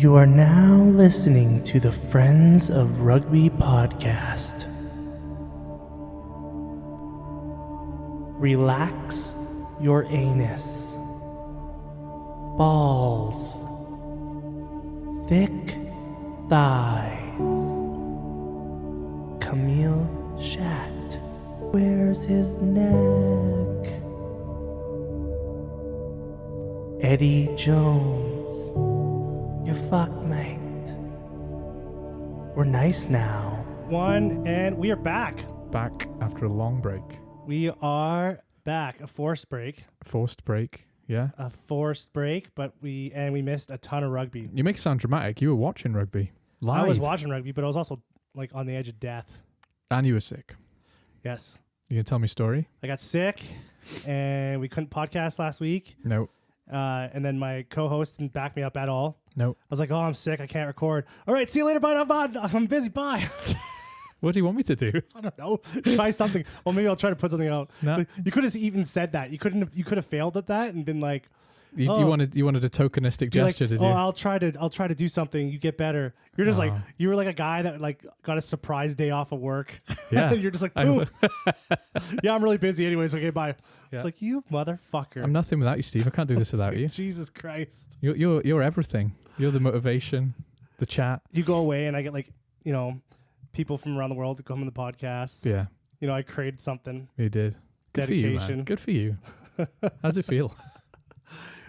You are now listening to the Friends of Rugby podcast. Relax your anus. Balls. Thick thighs. Camille Shat. Where's his neck? Eddie Jones. You're fucked, mate. We're nice now. And we are back. Back after a long break. We are back. A forced break. Forced break, yeah. A forced break, but we missed a ton of rugby. You make it sound dramatic. You were watching rugby live. I was watching rugby, but I was also like on the edge of death. And you were sick. Yes. You gonna tell me a story? I got sick, and we couldn't podcast last week. No. And then my co-host didn't back me up at all. No. I was like, oh, I'm sick. I can't record. All right, see you later. Bye. I'm busy. Bye. What do you want me to do? I don't know. Try something. Or maybe I'll try to put something out. No. Like, you could have even said that. You could have failed at that and been like, You wanted a tokenistic gesture, like, did you? I'll try to do something. You get better. You're just like, you were like a guy that like got a surprise day off of work. Yeah. And you're just like, poop. Yeah, I'm really busy anyways. Okay, bye. Yeah. It's like, you motherfucker. I'm nothing without you, Steve. I can't do this without you. Jesus Christ. You're everything. You're the motivation, the chat. You go away and I get like, people from around the world to come on the podcast. Yeah. I created something. You did. Good Dedication. for you, man. Good for you. How's it feel?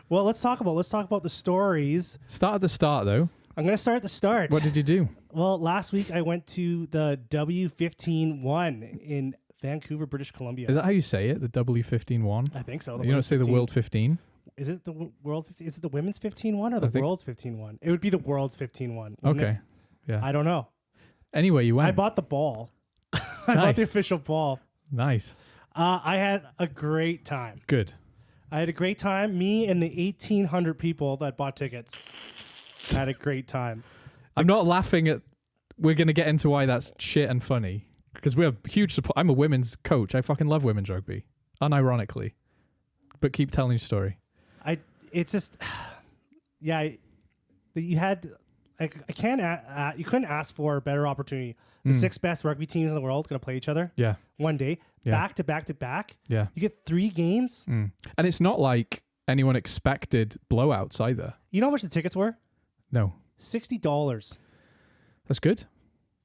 Well, let's talk about the stories. Start at the start, though. I'm going to start at the start. What did you do? Well, last week I went to the W15-1 in Vancouver, British Columbia. Is that how you say it? The W15-1? I think so. You don't say the World 15? Is it the World 15? Is it the Women's 15-1 or the World's 15-1? It would be the World's 15-1. Okay. It? Yeah. I don't know. Anyway, you went. I bought the ball. I bought the official ball. Nice. I had a great time. Good. I had a great time. Me and the 1,800 people that bought tickets had a great time. I'm not laughing at... We're going to get into why that's shit and funny. Because we're huge support. I'm a women's coach. I fucking love women's rugby. Unironically. But keep telling your story. It's just... Yeah. You had... I can't... you couldn't ask for a better opportunity. The 6 best rugby teams in the world going to play each other. Yeah. One day. Yeah. Back to back to back. Yeah. You get 3 games. And it's not like anyone expected blowouts either. You know how much the tickets were? No. $60. That's good.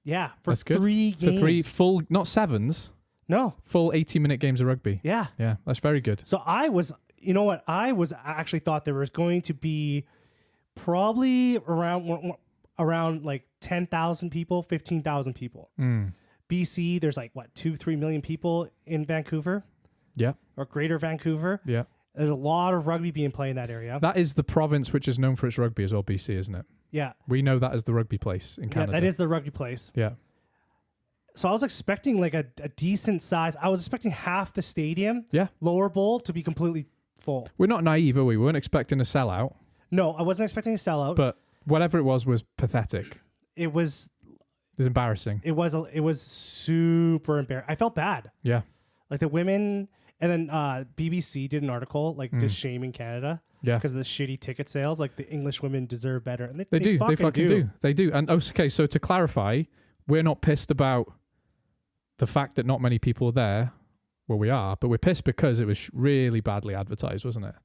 Yeah. For That's good. 3 games. For 3 full... Not sevens. No. Full 80-minute games of rugby. Yeah. Yeah. That's very good. So I was... You know what? I was actually thought there was going to be probably around like 10,000 people, 15,000 people. BC, there's like, 2-3 million people in Vancouver? Yeah. Or Greater Vancouver? Yeah. There's a lot of rugby being played in that area. That is the province which is known for its rugby as well, BC, isn't it? Yeah. We know that as the rugby place in Canada. Yeah, that is the rugby place. Yeah. So I was expecting like a decent size. I was expecting half the stadium, lower bowl, to be completely full. We're not naive, are we? We weren't expecting a sellout. No, I wasn't expecting a sellout. But whatever it was pathetic. It was embarrassing. It was super embarrassing. I felt bad. Yeah. Like the women, and then BBC did an article like just shaming Canada. Yeah. Because of the shitty ticket sales. Like the English women deserve better. And they do. They fucking do. They do. And okay, so to clarify, we're not pissed about the fact that not many people are there. Well, we are, but we're pissed because it was really badly advertised, wasn't it?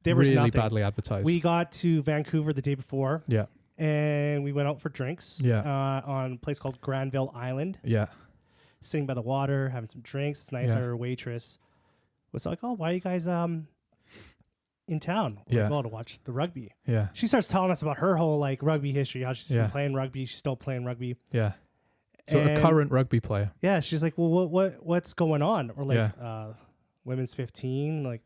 There was really nothing. Badly advertised. We got to Vancouver the day before. Yeah. And we went out for drinks. Yeah. On a place called Granville Island. Yeah. Sitting by the water, having some drinks. It's nice. Our waitress was like, "Oh, why are you guys in town?" We're like, "Oh, to watch the rugby." Yeah. She starts telling us about her whole like rugby history, how she's been playing rugby, she's still playing rugby. Yeah. So a current rugby player. Yeah, she's like, "Well, what's going on?" Or like women's 15, like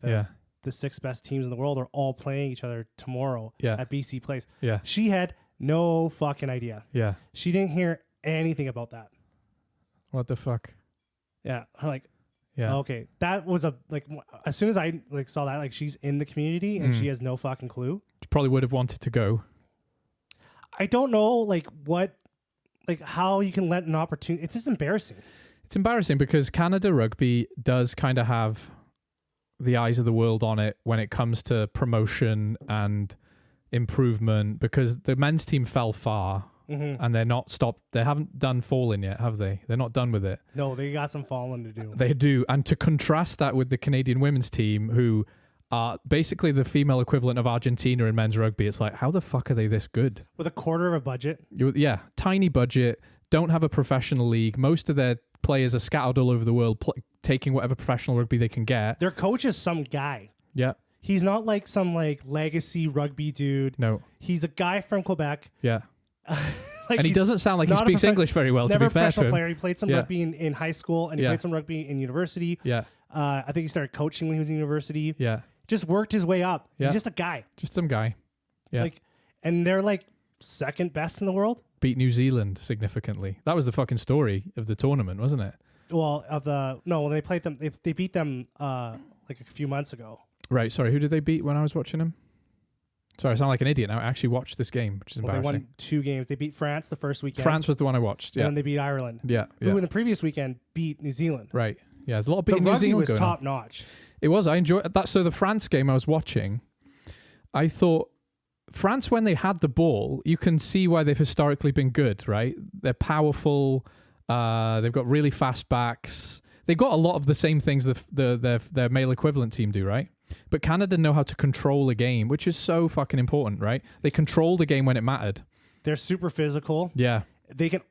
the 6 best teams in the world are all playing each other tomorrow at BC Place. Yeah. She had no fucking idea. Yeah. She didn't hear anything about that. What the fuck? Yeah. Like, okay. That was as soon as I like saw that, like she's in the community and she has no fucking clue. She probably would have wanted to go. I don't know how you can let an opportunity. It's just embarrassing. It's embarrassing because Canada rugby does kind of have the eyes of the world on it when it comes to promotion and improvement because the men's team fell far and they're not stopped. They haven't done falling yet, have they? They're not done with it. No, they got some falling to do. They do. And to contrast that with the Canadian women's team, who are basically the female equivalent of Argentina in men's rugby, it's like, how the fuck are they this good? With a quarter of a budget. Yeah, tiny budget, don't have a professional league. Most of their players are scattered all over the world, taking whatever professional rugby they can get. Their coach is some guy. Yeah. He's not like some like legacy rugby dude. No. He's a guy from Quebec. Yeah. Like and he doesn't sound like he speaks English very well, to be fair to him. Never a professional player. He played some rugby in high school, and he played some rugby in university. Yeah. I think he started coaching when he was in university. Yeah. Just worked his way up. Yeah. He's just a guy. Just some guy. Yeah. Like, and they're like second best in the world. Beat New Zealand significantly. That was the fucking story of the tournament, wasn't it? Well, when they played them, they beat them like a few months ago. Right. Sorry, who did they beat when I was watching them? Sorry, I sound like an idiot now. I actually watched this game, which is embarrassing. They won 2 games. They beat France the first weekend. France was the one I watched. Yeah. And then they beat Ireland. Yeah. Who in the previous weekend beat New Zealand. Right. Yeah, there's a lot of beating New Zealand going on. The rugby was top notch. It was. I enjoyed that. So the France game I was watching, I thought France, when they had the ball, you can see why they've historically been good, right? They're powerful. They've got really fast backs. They've got a lot of the same things their male equivalent team do, right? But Canada know how to control a game, which is so fucking important, right? They control the game when it mattered. They're super physical. Yeah. They can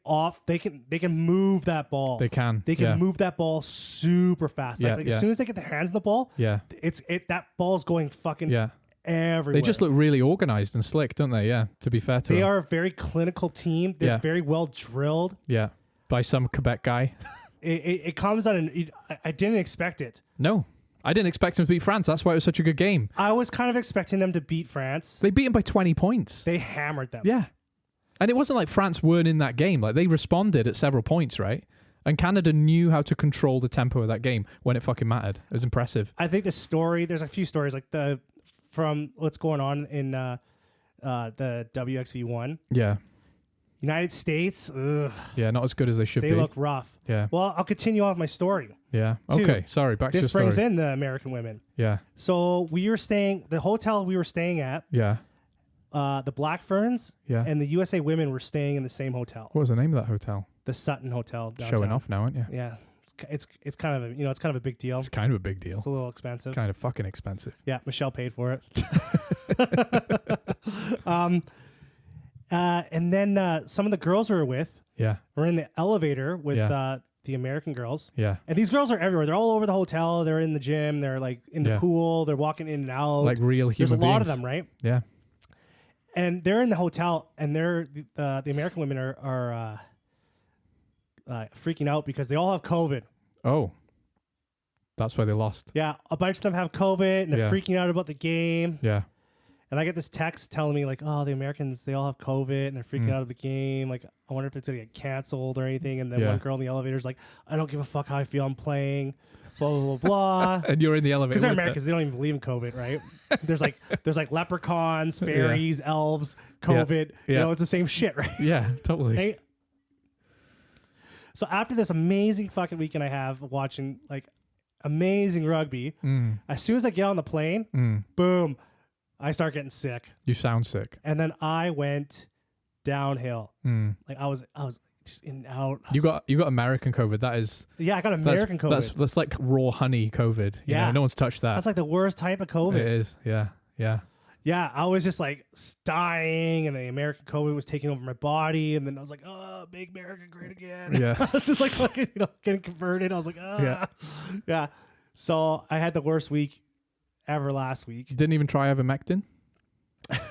move that ball. They can. They can move that ball super fast. Like as soon as they get their hands on the ball, that ball's going fucking everywhere. They just look really organized and slick, don't they? Yeah. To be fair to them. They are a very clinical team. They're very well drilled. Yeah. By some Quebec guy. It comes on, and I didn't expect it. No. I didn't expect them to beat France. That's why it was such a good game. I was kind of expecting them to beat France. They beat them by 20 points. They hammered them. Yeah. And it wasn't like France weren't in that game. Like, they responded at several points, right? And Canada knew how to control the tempo of that game when it fucking mattered. It was impressive. I think there's a few stories like from what's going on in the WXV1. Yeah. United States, ugh. Yeah, not as good as they should be. They look rough. Yeah. Well, I'll continue off my story. Yeah. Okay. Sorry. Back to your story. This brings in the American women. Yeah. So the hotel we were staying at. Yeah. The Black Ferns. Yeah. And the USA women were staying in the same hotel. What was the name of that hotel? The Sutton Hotel. Downtown. Showing off now, aren't you? Yeah. It's kind of it's kind of a big deal. It's kind of a big deal. It's a little expensive. Kind of fucking expensive. Yeah. Michelle paid for it. And then some of the girls we were with were in the elevator with the American girls. Yeah. And these girls are everywhere. They're all over the hotel. They're in the gym. They're like in the pool. They're walking in and out. Like real human There's a lot beings. of them, right? Yeah. And they're in the hotel, and the American women are freaking out because they all have COVID. Oh. That's why they lost. Yeah. A bunch of them have COVID, and they're freaking out about the game. Yeah. And I get this text telling me, like, oh, the Americans, they all have COVID and they're freaking out of the game. Like, I wonder if it's going to get canceled or anything. And then one girl in the elevator is like, I don't give a fuck how I feel. I'm playing, blah, blah, blah, blah. And you're in the elevator. Because they're Americans. They don't even believe in COVID, right? There's like leprechauns, fairies, elves, COVID. You know, it's the same shit, right? Yeah, totally. Right? So after this amazing fucking weekend I have watching, like, amazing rugby, as soon as I get on the plane, boom, I start getting sick. You sound sick. And then I went downhill. Like I was just in and out. You got American COVID. That is. Yeah, I got American COVID. That's like raw honey COVID. You know, no one's touched that. That's like the worst type of COVID. It is. Yeah. Yeah. Yeah, I was just like dying, and the American COVID was taking over my body, and then I was like, "Oh, make America great again." Yeah. I was just like fucking, getting converted. I was like, yeah. So I had the worst week ever last week. You didn't even try ivermectin?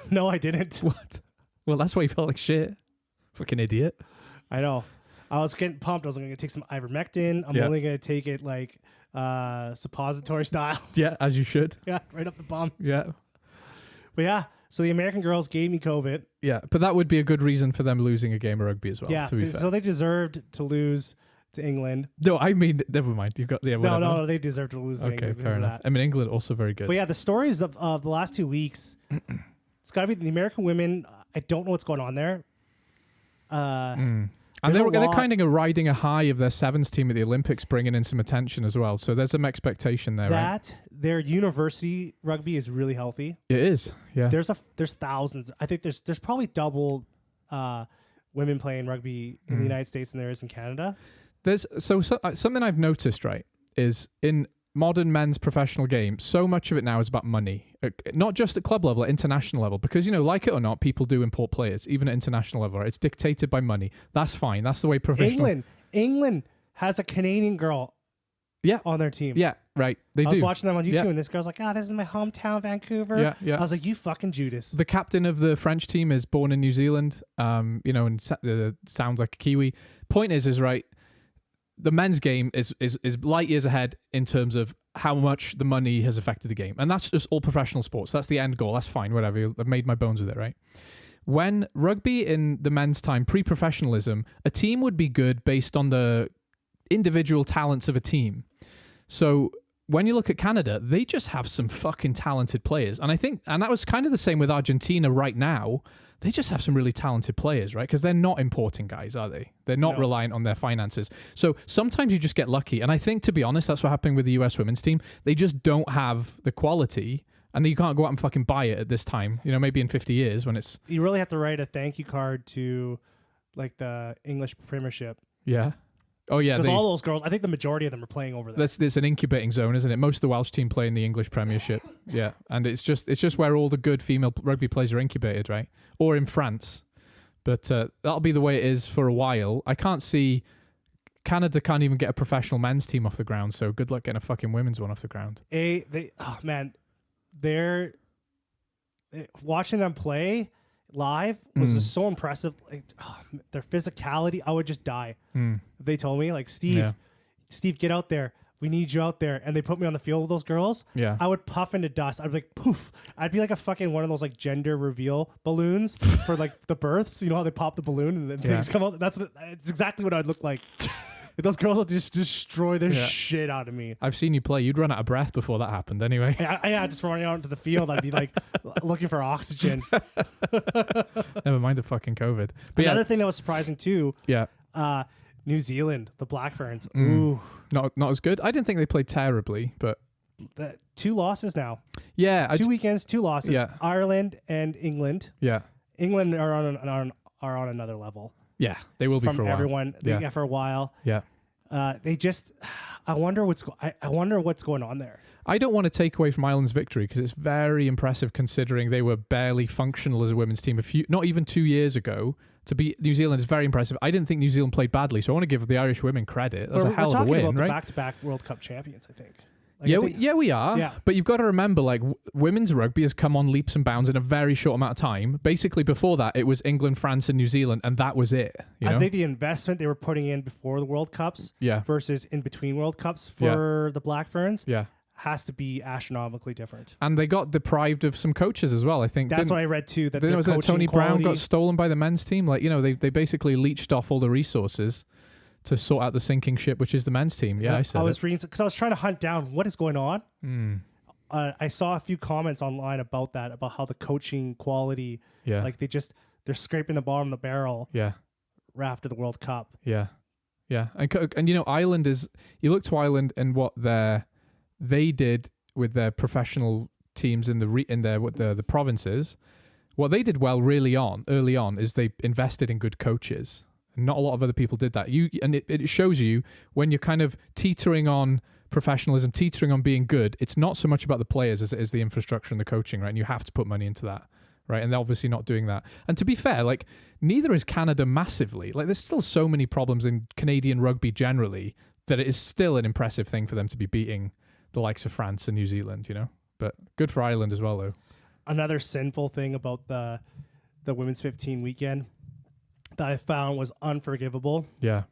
No, I didn't. What? Well, that's why you felt like shit. Fucking idiot. I know. I was getting pumped. I was going to take some ivermectin. I'm only going to take it like suppository style. Yeah, as you should. Yeah, right up the bum. Yeah. But yeah, so the American girls gave me COVID. Yeah, but that would be a good reason for them losing a game of rugby as well. Yeah, to be fair. So they deserved to lose to England. No, I mean, never mind. You've got No, they deserve to lose. To Okay, England fair enough. I mean, England also very good. But yeah, the stories of the last 2 weeks, it's got to be the American women. I don't know what's going on there. And There's they're kind of riding a high of their sevens team at the Olympics, bringing in some attention as well. So there's some expectation there, right? Their university rugby is really healthy. It is, yeah. There's thousands. I think there's probably double women playing rugby in the United States than there is in Canada. There's something I've noticed, right, is in modern men's professional game, so much of it now is about money, not just at club level, at international level, because, you know, like it or not, people do import players, even at international level, right? It's dictated by money. That's fine. That's the way professional... England has a Canadian girl on their team. Yeah, right. I was watching them on YouTube, and this girl's like, this is my hometown, Vancouver. Yeah. I was like, you fucking Judas. The captain of the French team is born in New Zealand, and sounds like a Kiwi. Point is right, the men's game is light years ahead in terms of how much the money has affected the game. And that's just all professional sports. That's the end goal. That's fine, whatever. I've made my bones with it, right? When rugby in the men's time, pre-professionalism, a team would be good based on the individual talents of a team. So when you look at Canada, they just have some fucking talented players. And I think, and that was kind of the same with Argentina right now. They just have some really talented players, right? Because they're not importing guys, are they? They're not reliant on their finances. So sometimes you just get lucky. And I think, to be honest, that's what happened with the US women's team. They just don't have the quality, and you can't go out and fucking buy it at this time. You know, maybe in 50 years when it's... You really have to write a thank you card to, like, the English Premiership. Yeah. Oh, yeah. Because all those girls, I think the majority of them are playing over there. There's an incubating zone, isn't it? Most of the Welsh team play in the English Premiership. Yeah. And it's just where all the good female rugby players are incubated, right? Or in France. But that'll be the way it is for a while. I can't see... Canada can't even get a professional men's team off the ground, so good luck getting a fucking women's one off the ground. They're... Watching them play... live was just so impressive. Like, their physicality, I would just die. They told me, like, Steve, get out there. We need you out there. And they put me on the field with those girls. Yeah. I would puff into dust. I'd be like, poof. I'd be like a fucking one of those like gender reveal balloons for like the births. You know how they pop the balloon and then things come out? It's exactly what I'd look like. Those girls will just destroy their shit out of me. I've seen you play. You'd run out of breath before that happened anyway. Yeah, just running out into the field. I'd be like looking for oxygen. Never mind the fucking COVID. But another thing that was surprising too. Yeah. New Zealand, the Black Ferns. Ooh. Not as good. I didn't think they played terribly, but... 2 losses now. Yeah. 2 weekends, 2 losses. Yeah. Ireland and England. Yeah. England are on another level. Yeah, they will be for a while. Everyone, for a while. Yeah. They just... I wonder what's going on there. I don't want to take away from Ireland's victory because it's very impressive considering they were barely functional as a women's team not even 2 years ago. To beat New Zealand is very impressive. I didn't think New Zealand played badly, so I want to give the Irish women credit. That's a hell of a win, right? We're talking about the back-to-back World Cup champions, I think. We are. Yeah. But you've got to remember, like, women's rugby has come on leaps and bounds in a very short amount of time. Basically, before that, it was England, France, and New Zealand, and that was it. I think the investment they were putting in before the World Cups versus in between World Cups for the Black Ferns has to be astronomically different. And they got deprived of some coaches as well, I think. That's what I read, too. That was Tony Brown got stolen by the men's team. Like, they basically leached off all the resources to sort out the sinking ship, which is the men's team. Yeah, I was reading because I was trying to hunt down what is going on. I saw a few comments online about that, about how the coaching quality, like they're scraping the bottom of the barrel. Yeah, after the World Cup. Yeah, and Ireland is. You look to Ireland and what they did with their professional teams in the provinces. What they did well early on is they invested in good coaches. Not a lot of other people did that. It shows you when you're kind of teetering on professionalism, teetering on being good, it's not so much about the players as it is the infrastructure and the coaching, right? And you have to put money into that, right? And they're obviously not doing that. And to be fair, like, neither is Canada massively. Like, there's still so many problems in Canadian rugby generally that it is still an impressive thing for them to be beating the likes of France and New Zealand, But good for Ireland as well, though. Another sinful thing about the Women's 15 weekend that I found was unforgivable. Yeah.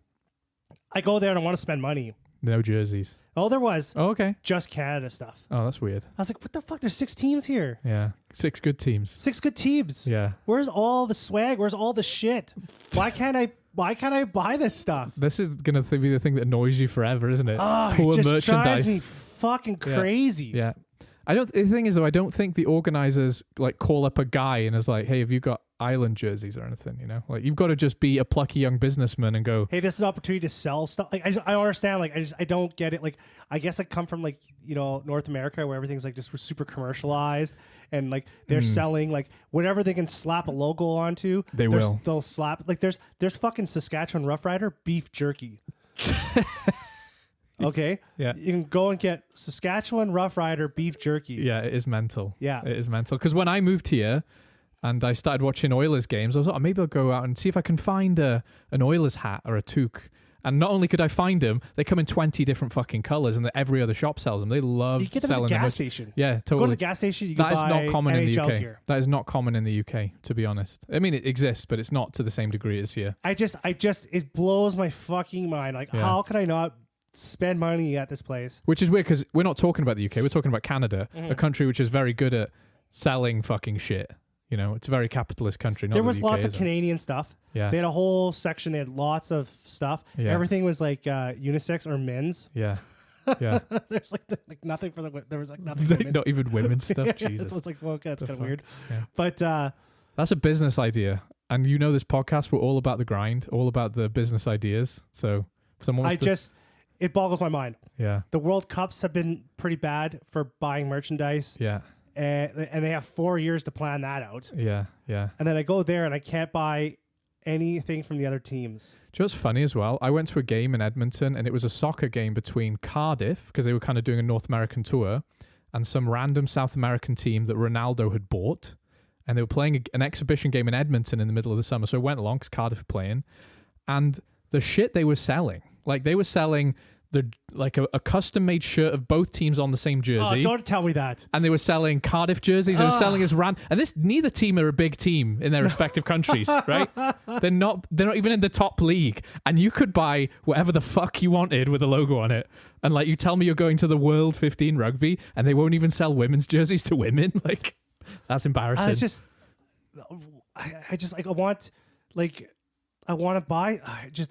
I go there and I want to spend money. No jerseys. Oh, there was. Oh, okay. Just Canada stuff. Oh, that's weird. I was like, what the fuck? There's 6 teams here. Yeah. 6 good teams. 6 good teams. Yeah. Where's all the swag? Where's all the shit? Why can't I buy this stuff? This is going to be the thing that annoys you forever, isn't it? Oh, Poor it just merchandise. drives me fucking crazy. Yeah. The thing is though, I don't think the organizers like call up a guy and is like, hey, have you got Island jerseys or anything? You know, like you've got to just be a plucky young businessman and go, hey, this is an opportunity to sell stuff. Like I understand. Like I don't get it. Like I guess I come from like North America where everything's like just super commercialized and like they're selling like whatever they can slap a logo onto. They'll slap like there's fucking Saskatchewan Rough Rider beef jerky. Okay. Yeah. You can go and get Saskatchewan Rough Rider beef jerky. Yeah, it is mental. Yeah. It is mental. Because when I moved here and I started watching Oilers games, I was like, oh, maybe I'll go out and see if I can find an Oilers hat or a toque. And not only could I find them, they come in 20 different fucking colors, and every other shop sells them. They love you get them selling at the them. gas station. Yeah, totally. Go to the gas station. You can that is buy not common NHL in the UK. gear. That is not common in the UK, to be honest. I mean, it exists, but it's not to the same degree as here. It blows my fucking mind. Like, how can I not spend money at this place? Which is weird because we're not talking about the UK. We're talking about Canada, a country which is very good at selling fucking shit. You know, it's a very capitalist country. There was the UK lots of isn't. Canadian stuff. Yeah. They had a whole section. They had lots of stuff. Yeah. Everything was like unisex or men's. Yeah. Yeah. There's like nothing for the. There was like nothing. For women. Not even women's stuff. Yeah, Jesus. so it's like, well, okay, that's kind of fuck? weird. Yeah. But that's a business idea. And this podcast, we're all about the grind, all about the business ideas. So if someone wants it boggles my mind. Yeah. The World Cups have been pretty bad for buying merchandise. Yeah. And they have 4 years to plan that out. Yeah. Yeah. And then I go there and I can't buy anything from the other teams. Do you know what's funny as well? I went to a game in Edmonton and it was a soccer game between Cardiff, because they were kind of doing a North American tour, and some random South American team that Ronaldo had bought. And they were playing an exhibition game in Edmonton in the middle of the summer. So I went along because Cardiff were playing. And the shit they were selling, like they were selling a custom-made shirt of both teams on the same jersey. Oh, don't tell me that. And they were selling Cardiff jerseys. They were selling as and neither team are a big team in their respective countries, right? They're not even in the top league. And you could buy whatever the fuck you wanted with a logo on it. And like, you tell me you're going to the World 15 Rugby and they won't even sell women's jerseys to women. Like, that's embarrassing. I want to buy.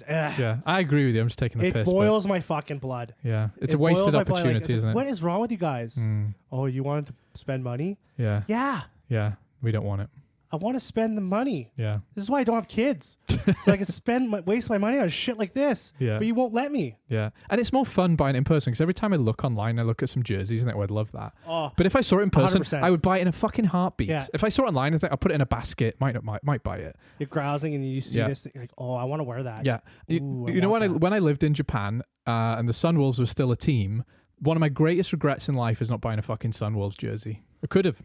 Yeah, I agree with you. I'm just taking the piss. It boils my fucking blood. Yeah, it's a wasted opportunity, isn't it? What is wrong with you guys? Oh, you wanted to spend money? Yeah. Yeah. Yeah, we don't want it. I want to spend the money. Yeah. This is why I don't have kids. So I can waste my money on shit like this. Yeah. But you won't let me. Yeah. And it's more fun buying it in person, because every time I look online, I look at some jerseys and I'd love that. Oh, but if I saw it in person, 100%. I would buy it in a fucking heartbeat. Yeah. If I saw it online, I think I'll put it in a basket. Might buy it. You're browsing and you see this thing, like, oh, I want to wear that. Yeah. Ooh, you know, when I lived in Japan and the Sunwolves were still a team, one of my greatest regrets in life is not buying a fucking Sunwolves jersey. I could have.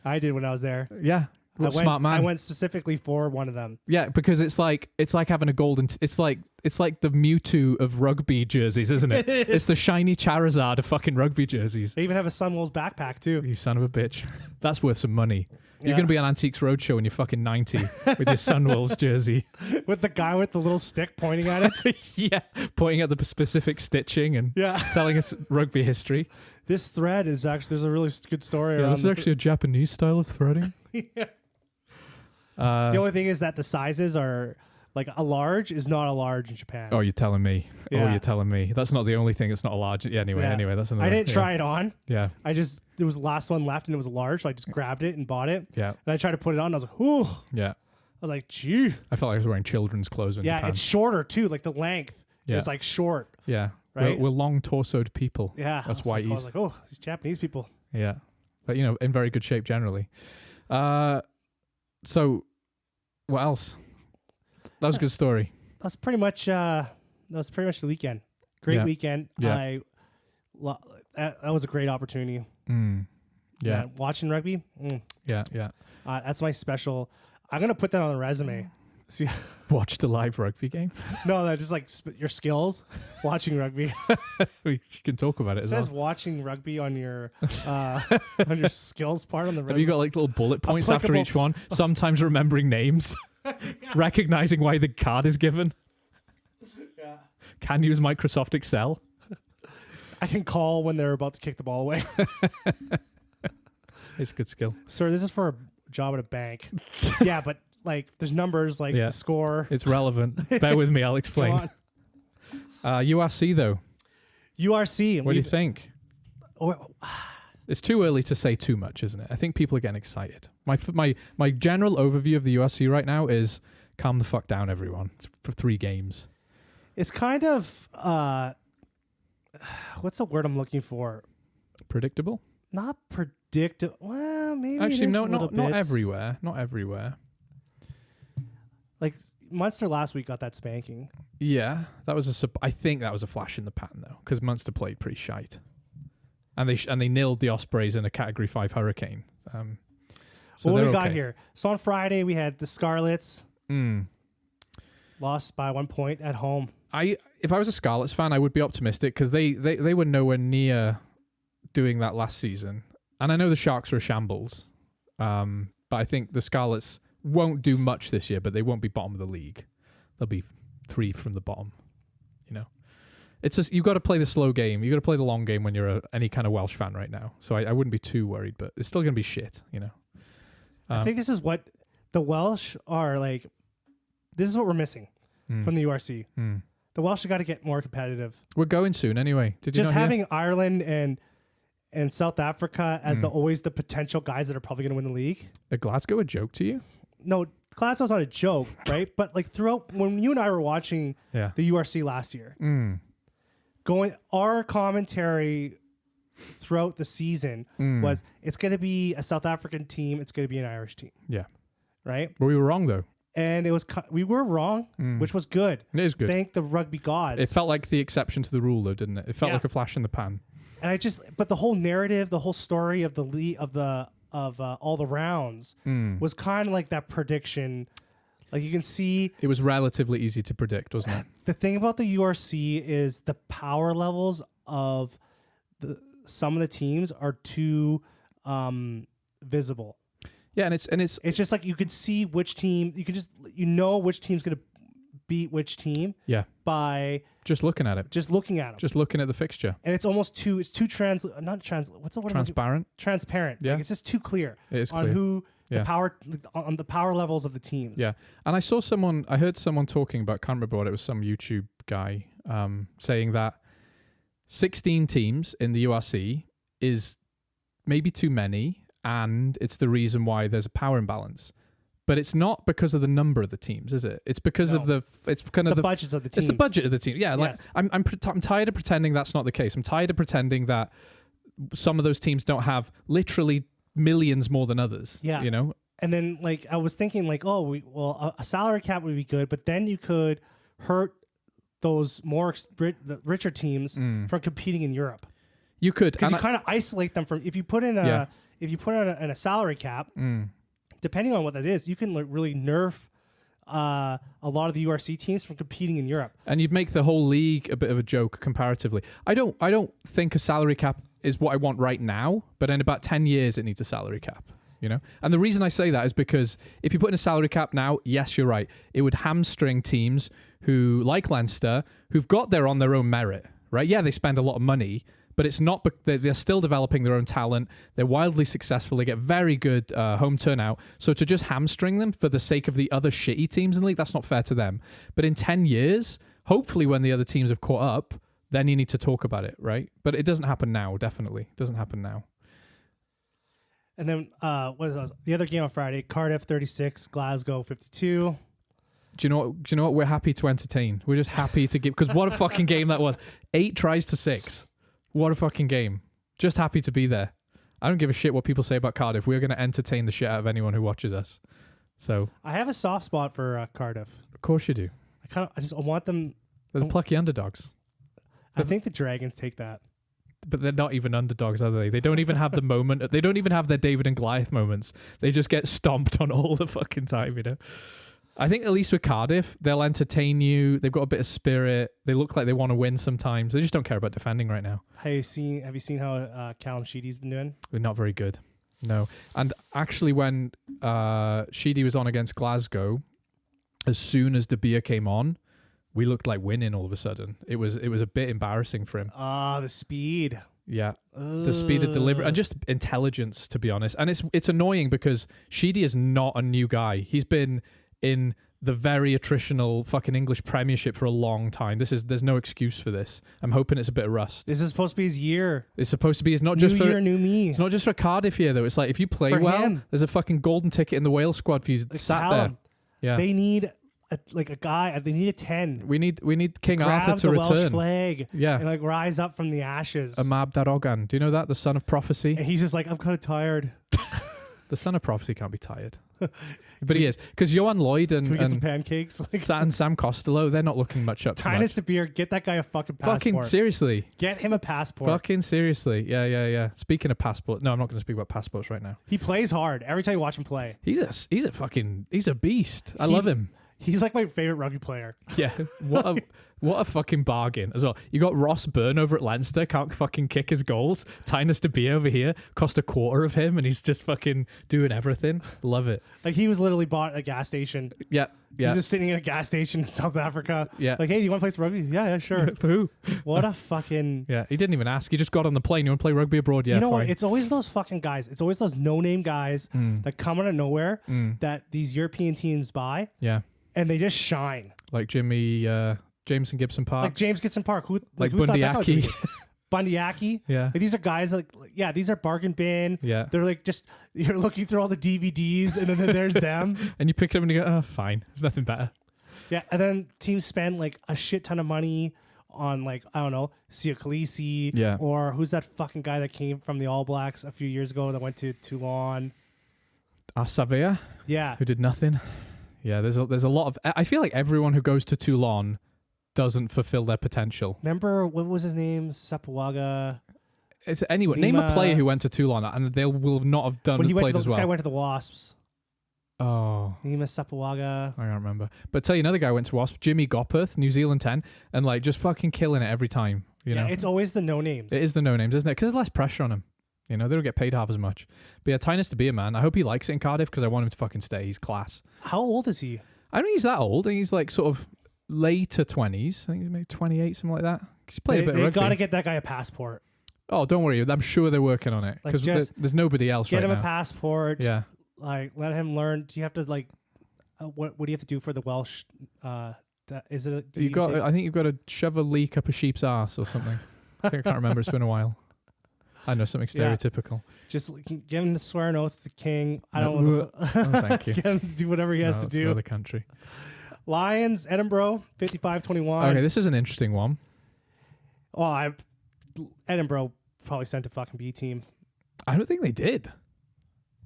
I did when I was there. Yeah. Smart man. I went specifically for one of them. Yeah, because it's like having a golden. It's like the Mewtwo of rugby jerseys, isn't it? It's the shiny Charizard of fucking rugby jerseys. They even have a Sunwolves backpack too. You son of a bitch. That's worth some money. You're gonna be on Antiques Roadshow when you're fucking 90 with your Sunwolves jersey, with the guy with the little stick pointing at it. Yeah, pointing at the specific stitching and telling us rugby history. This thread is actually, there's a really good story around. This is actually a Japanese style of threading. Yeah. The only thing is that the sizes are like a large is not a large in Japan. Oh, you're telling me. Yeah. Oh, you're telling me. That's not the only thing that's not a large. Yeah, anyway, that's another. I didn't try it on. Yeah. There was the last one left and it was large, so I just grabbed it and bought it. Yeah. And I tried to put it on and I was like, whew. Yeah. I was like, gee. I felt like I was wearing children's clothes in Japan. It's shorter too, like the length is like short. Yeah. Right? We're long-torsoed people. Yeah. That's why I was like, oh, these Japanese people. Yeah. But, in very good shape generally. So, what else? That was a good story. That's pretty much the weekend. Great weekend. Yeah. That was a great opportunity. Yeah. Watching rugby. Yeah. That's my special. I'm gonna put that on the resume. See, watched a live rugby game. No, that just like your skills watching rugby. We can talk about it. It as says well. watching rugby on your skills part on the resume. Have you got like little bullet points after each one? Sometimes remembering names, recognizing why the card is given. Yeah. Can use Microsoft Excel. I can call when they're about to kick the ball away. It's a good skill. Sir, this is for a job at a bank. Yeah, but like there's numbers like the score. It's relevant. Bear with me, I'll explain. URC though. URC. What do you think? It's too early to say too much, isn't it? I think people are getting excited. My general overview of the USC right now is calm the fuck down, everyone. It's for 3 games. It's kind of what's the word I'm looking for? Predictable? Not predictable. Well, maybe Actually, it is no, a little not bit. everywhere. Not everywhere. Like Munster last week got that spanking. Yeah, that was I think that was a flash in the pan though, because Munster played pretty shite, and they nilled the Ospreys in a Category 5 hurricane. So what do we they're got okay. here? So on Friday we had the Scarlets Mm. lost by 1 point at home. If I was a Scarlets fan, I would be optimistic because they were nowhere near doing that last season, and I know the Sharks were a shambles, but I think the Scarlets won't do much this year, but they won't be bottom of the league. They'll be 3 from the bottom. You know, it's just you've got to play the slow game. You got to play the long game when you're any kind of Welsh fan right now. So I wouldn't be too worried, but it's still going to be shit. You know, I think this is what the Welsh are like. This is what we're missing from the URC. The Welsh have got to get more competitive. We're going soon anyway. Did you Just not hear? having Ireland and South Africa as always the potential guys that are probably going to win the league. Are Glasgow a joke to you? No, Glasgow's not a joke, right? But like throughout when you and I were watching Yeah. the URC last year, our commentary throughout the season was it's going to be a South African team, it's going to be an Irish team, Yeah. right? Well, we were wrong though. And it was we were wrong, which was good. It is good. Thank the rugby gods. It felt like the exception to the rule, though, didn't it? It felt Yeah. like a flash in the pan. And but the whole narrative, the whole story of all the rounds was kind of like that prediction. Like you can see, It was relatively easy to predict, wasn't it? the thing about the URC is the power levels of some of the teams are too visible. Yeah, and it's It's just like you could see which team which team's going to beat which team yeah, by just looking at it, just looking at them. just looking at the fixture. And it's almost too what's the word? Transparent. Transparent. Yeah. Like it's just too clear It is on clear. who Yeah. the power on the power levels of the teams. Yeah, and I heard someone talking about, can't remember what it was, some YouTube guy saying that 16 teams in the URC is maybe too many, and it's the reason why there's a power imbalance. But it's not because of the number of the teams, is it? It's because of it's kind of the budgets of the teams. It's the budget of the team. Yeah, like Yes. I'm tired of pretending that's not the case. I'm tired of pretending that some of those teams don't have literally millions more than others. Yeah. You know? And then like I was thinking like, a salary cap would be good, but then you could hurt those the richer teams from competing in Europe. You could, Because and you kind of isolate them from if you put in a salary cap, depending on what that is, you can really nerf a lot of the URC teams from competing in Europe. and you'd make the whole league a bit of a joke comparatively. I don't think a salary cap is what I want right now, but in about 10 years it needs a salary cap, you know? And the reason I say that is because if you put in a salary cap now, yes, you're right, it would hamstring teams who, like Leinster, who've got there on their own merit, right? Yeah, they spend a lot of money, but it's not. They're still developing their own talent. They're wildly successful. They get very good home turnout. So to just hamstring them for the sake of the other shitty teams in the league, that's not fair to them. But in 10 years, hopefully when the other teams have caught up, then you need to talk about it, right? But it doesn't happen now, definitely. It doesn't happen now. And then the other game on Friday? Cardiff 36, Glasgow 52. Do you know what? We're happy to entertain. We're just happy to give, because what a fucking game that was. 8 tries to 6. What a fucking game. Just happy to be there. I don't give a shit what people say about Cardiff. We're going to entertain the shit out of anyone who watches us. So, I have a soft spot for Cardiff. of course you do. I want them. They're the plucky underdogs. I think the Dragons take that. But they're not even underdogs, are they? They don't even have the moment. They don't even have their David and Goliath moments. They just get stomped on all the fucking time, you know? I think at least with Cardiff, they'll entertain you. They've got a bit of spirit. They look like they want to win sometimes. They just don't care about defending right now. Have you seen how Callum Sheedy's been doing? They're not very good. No. And actually when Sheedy was on against Glasgow, as soon as De Beer came on, we looked like winning all of a sudden. It was a bit embarrassing for him. The speed. Yeah. The speed of delivery and just intelligence, to be honest. And it's annoying because Sheedy is not a new guy. He's been in the very attritional fucking English Premiership for a long time. There's no excuse for this. I'm hoping it's a bit of rust. This is supposed to be his year. It's supposed to be. It's not New just for year, new me. It's not just for Cardiff here though. It's like if you play For well, him. there's a fucking golden ticket in the Wales squad for you sat there. Callum, Yeah, they need a guy. They need a 10. we need King Grab Arthur to the Welsh return. flag Yeah, and like rise up from the ashes. Amab Darogan. Do you know that? The son of prophecy. And he's just like, I'm kind of tired. The son of prophecy can't be tired, but he is because Johan Lloyd Can we get some and pancakes? Like, Sam Costello, they're not looking much up to Tinus much. De Beer, get that guy a fucking passport. Fucking seriously. Get him a passport. Fucking seriously. Yeah. Speaking of passport, no, I'm not going to speak about passports right now. He plays hard every time you watch him play. He's a beast. I love him. He's like my favorite rugby player. Yeah. What a fucking bargain as well. You got Ross Byrne over at Leinster, can't fucking kick his goals. Tinus De Beer over here, cost a quarter of him, and he's just fucking doing everything. Love it. Like he was literally bought at a gas station. Yeah. He's just sitting in a gas station in South Africa. Yeah. Like, hey, do you want to play some rugby? Yeah, sure. For who? What a fucking... Yeah, he didn't even ask. He just got on the plane. You want to play rugby abroad? Yeah, you know fine. what? It's always those fucking guys. It's always those no-name guys that come out of nowhere that these European teams buy. Yeah. And they just shine. Like Jameson Gibson Park. Like James Gibson Park. Who Like thought that guy was gonna Bundyaki. be- Bundyaki. Yeah. Like, these are guys these are bargain bin. Yeah. They're like just, you're looking through all the DVDs and then there's them. And you pick it up and you go, oh, fine. There's nothing better. Yeah. And then teams spend like a shit ton of money on like, I don't know, Sia Khaleesi. Yeah. Or who's that fucking guy that came from the All Blacks a few years ago that went to Toulon? Savea, Yeah. who did nothing. Yeah, there's a lot of... I feel like everyone who goes to Toulon doesn't fulfill their potential. Remember, what was his name? Sapawaga. It's anyone. Name a Lima. player who went to Toulon and they will not have done But he went played to as this well. guy went to the Wasps. Oh, Nima Sapawaga. I don't remember. But tell you another guy went to Wasp, Jimmy Gopperth, New Zealand 10, and like just fucking killing it every time. You know, It's always the no names. it is the no names, isn't it? Because there's less pressure on him. You know, they don't get paid half as much. But yeah, Tinus De Beer, man. I hope he likes it in Cardiff because I want him to fucking stay. He's class. How old is he? I don't think he's that old. I think he's like sort of later 20s. I think he's maybe 28, something like that. He's played a bit of They rugby. got to get that guy a passport. Oh, don't worry. I'm sure they're working on it Like, because just there's nobody else Get right him now. a passport. Yeah. Like, let him learn. Do you have to like? What do you have to do for the Welsh? Is it? I think you've got to shove a leak up a sheep's ass or something. I can't remember. It's been a while. I know something Yeah. stereotypical. Just get him to swear an oath to the king. I No. don't know. Oh, thank you. Get him to do whatever he has No, to it's do. another country. Lions, Edinburgh, 55-21. Okay, this is an interesting one. Oh, Edinburgh probably sent a fucking B team. I don't think they did.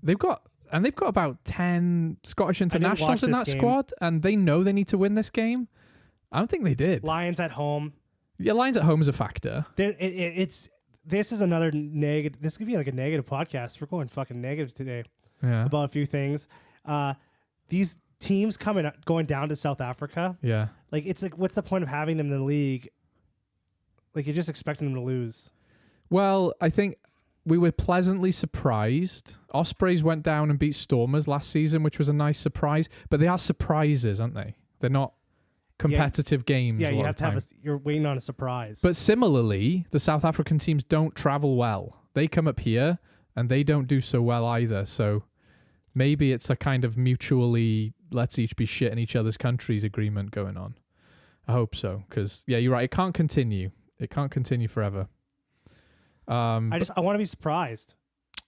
They've got about 10 Scottish watch internationals in this that game. squad, and they know they need to win this game. I don't think they did. Lions at home. Yeah, Lions at home is a factor. This is another negative. This could be like a negative podcast. We're going fucking negative today Yeah. about a few things. These teams going down to South Africa. Yeah. Like, it's like, what's the point of having them in the league? Like, you're just expecting them to lose. Well, I think we were pleasantly surprised. Ospreys went down and beat Stormers last season, which was a nice surprise. But they are surprises, aren't they? They're not competitive games. Yeah, a you lot have of to have time. you're waiting on a surprise. But similarly, the South African teams don't travel well. They come up here and they don't do so well either. So maybe it's a kind of mutually let's each be shit in each other's countries agreement going on. I hope so. Because, yeah, you're right. It can't continue. It can't continue forever. I want to be surprised.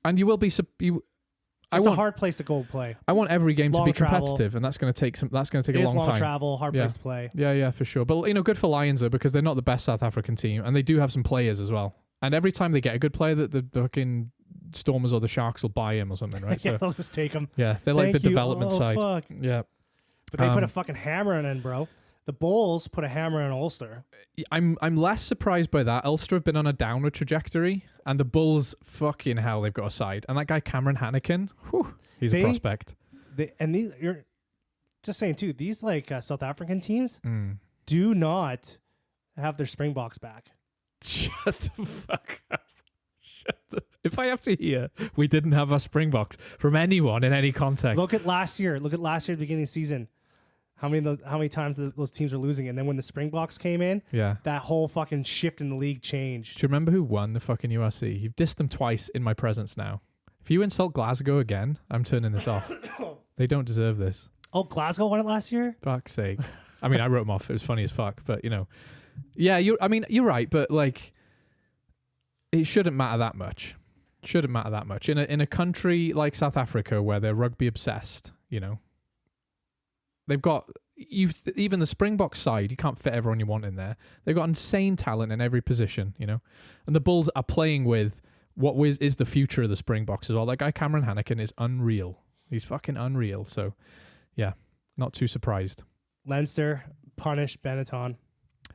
And you will be... It's a hard place to go play. I want every game to Long be travel. competitive, and that's going to take a It is long long time. travel, hard Yeah. place to play. Yeah, for sure. But good for Lions though, because they're not the best South African team, and they do have some players as well. And every time they get a good player, that the fucking Stormers or the Sharks will buy him or something, right? Yeah, So they'll just take them. yeah, they're like Thank the you. development Oh, side. fuck. Yeah, But they put a fucking hammer on it, bro. The Bulls put a hammer on Ulster. I'm less surprised by that. Ulster have been on a downward trajectory, and the Bulls, fucking hell, they've got a side. And that guy Cameron Hannikin, he's a prospect. You're just saying too. These like South African teams Mm. do not have their Springboks back. Shut the fuck up. If I have to hear we didn't have our Springboks from anyone in any context. Look at last year. Look at last year at the beginning of the season. How many times those teams are losing, and then when the Springboks came in, Yeah. that whole fucking shift in the league changed. Do you remember who won the fucking URC? You've dissed them twice in my presence now. If you insult Glasgow again, I'm turning this off. They don't deserve this. Oh, Glasgow won it last year? Fuck's sake. I mean, I wrote them off. It was funny as fuck, but yeah, you're right, but like, it shouldn't matter that much. Shouldn't matter that much in a country like South Africa where they're rugby obsessed. They've got even the Springboks side. You can't fit everyone you want in there. They've got insane talent in every position. And the Bulls are playing with what is the future of the Springboks as well. That guy Cameron Hannikin is unreal. He's fucking unreal. So, yeah, not too surprised. Leinster punished Benetton.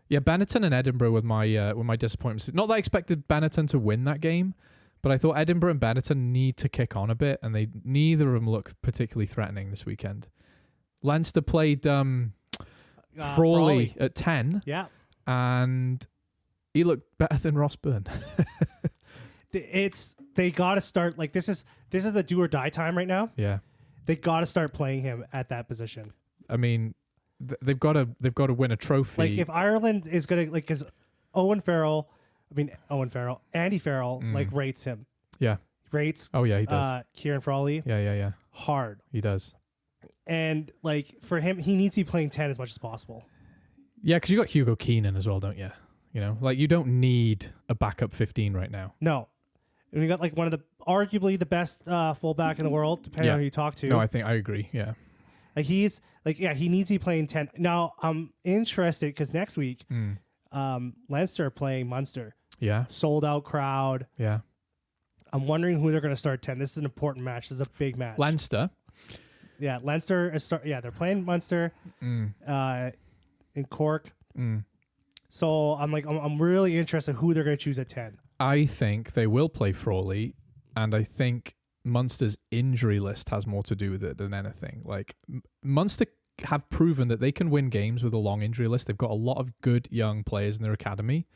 Yeah, Benetton and Edinburgh were my disappointments. Not that I expected Benetton to win that game, but I thought Edinburgh and Benetton need to kick on a bit, and neither of them look particularly threatening this weekend. Leinster played Frawley at 10, yeah, and he looked better than Ross Byrne. They got to start, like, this is the do or die time right now. Yeah, they got to start playing him at that position. I mean, they've got to win a trophy. Like, if Ireland is gonna, like, because Andy Farrell like rates him. Yeah, rates. Oh yeah, he does. Kieran Frawley. Yeah. Hard. He does. And like for him, he needs to be playing 10 as much as possible. Yeah, because you got Hugo Keenan as well, don't you? Like, you don't need a backup 15 right now. No. And you got like arguably the best fullback in the world, depending on who you talk to. No, I agree. Yeah. Like he needs to be playing 10. Now I'm interested because next week, Leinster are playing Munster. Yeah. Sold out crowd. Yeah. I'm wondering who they're going to start 10. This is an important match. This is a big match. Leinster. Yeah, Leinster is they're playing Munster in Cork. So I'm really interested who they're going to choose at 10. I think they will play Frawley, and I think Munster's injury list has more to do with it than anything. Like, Munster have proven that they can win games with a long injury list. They've got a lot of good young players in their academy.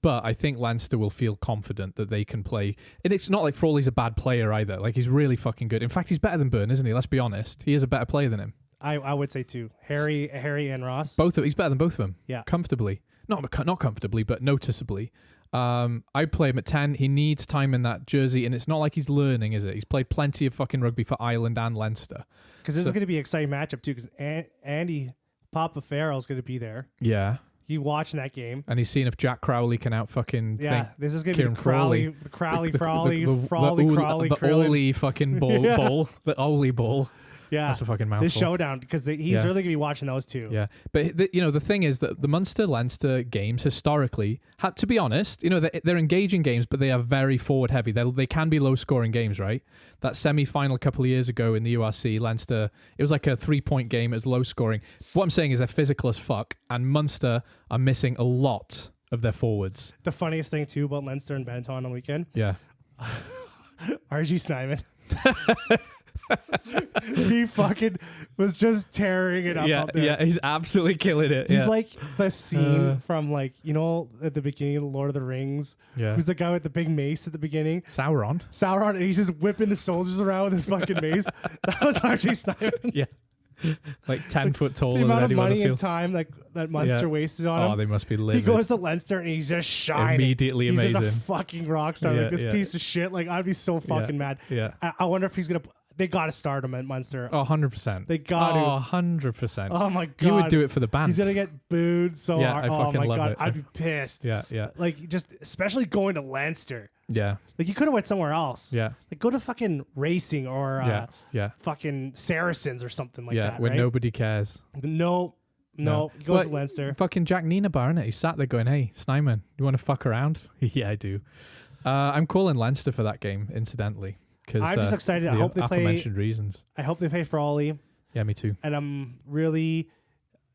But I think Leinster will feel confident that they can play. And it's not like Frawley's a bad player either. Like, he's really fucking good. In fact, he's better than Byrne, isn't he? Let's be honest. He is a better player than him. I would say too. Harry and Ross. He's better than both of them. Yeah. Comfortably. Not comfortably, but noticeably. I'd play him at 10. He needs time in that jersey, and it's not like he's learning, is it? He's played plenty of fucking rugby for Ireland and Leinster. Because this is going to be an exciting matchup too, because Andy Papa Farrell's going to be there. Yeah. You watching that game, and he's seeing if Jack Crowley can out fucking. Yeah, this is gonna Kieran be the Crowley, Frawley, the Oli fucking bowl, yeah. The Oli bowl. Yeah, that's a fucking mouthful. This showdown, because he's really gonna be watching those two. Yeah, but the thing is that the Munster-Leinster games historically, to be honest, they're engaging games, but they are very forward heavy. They can be low scoring games, right? That semi-final a couple of years ago in the URC, Leinster, it was like a 3-point game. It was low scoring. What I'm saying is they're physical as fuck, and Munster are missing a lot of their forwards. The funniest thing too about Leinster and Benetton on the weekend. Yeah. RG Snyman. He fucking was just tearing it up out there. Yeah, he's absolutely killing it. He's like the scene from, like, at the beginning of the Lord of the Rings. Yeah. Who's the guy with the big mace at the beginning? Sauron, and he's just whipping the soldiers around with his fucking mace. That was RG Snyman. Yeah. Like 10 foot tall. The amount of money and time that Munster wasted on him. Oh, they must be livid. He goes to Leinster and he's just shining. Immediately he's amazing. He's just a fucking rock star. Yeah, like this piece of shit. Like, I'd be so fucking mad. Yeah. I wonder if he's gonna. They gotta start him at Munster. Oh, 100%. They got to. 100%. Oh my god. You would do it for the band. He's gonna get booed so hard. I fucking love god. it. I'd be pissed. Yeah. Like, just especially going to Leinster. Yeah. Like, you could have went somewhere else. Yeah. Like, go to fucking Racing or yeah. fucking Saracens or something like that. Where right? nobody cares. No. He goes to Leinster. Fucking Jack Nienaber, innit? He sat there going, "Hey, Snyman, you want to fuck around?" Yeah, I do. I'm calling Leinster for that game, incidentally. I'm just excited. I hope they play. Aforementioned reasons. I hope they play Frawley. Yeah, me too. And I'm really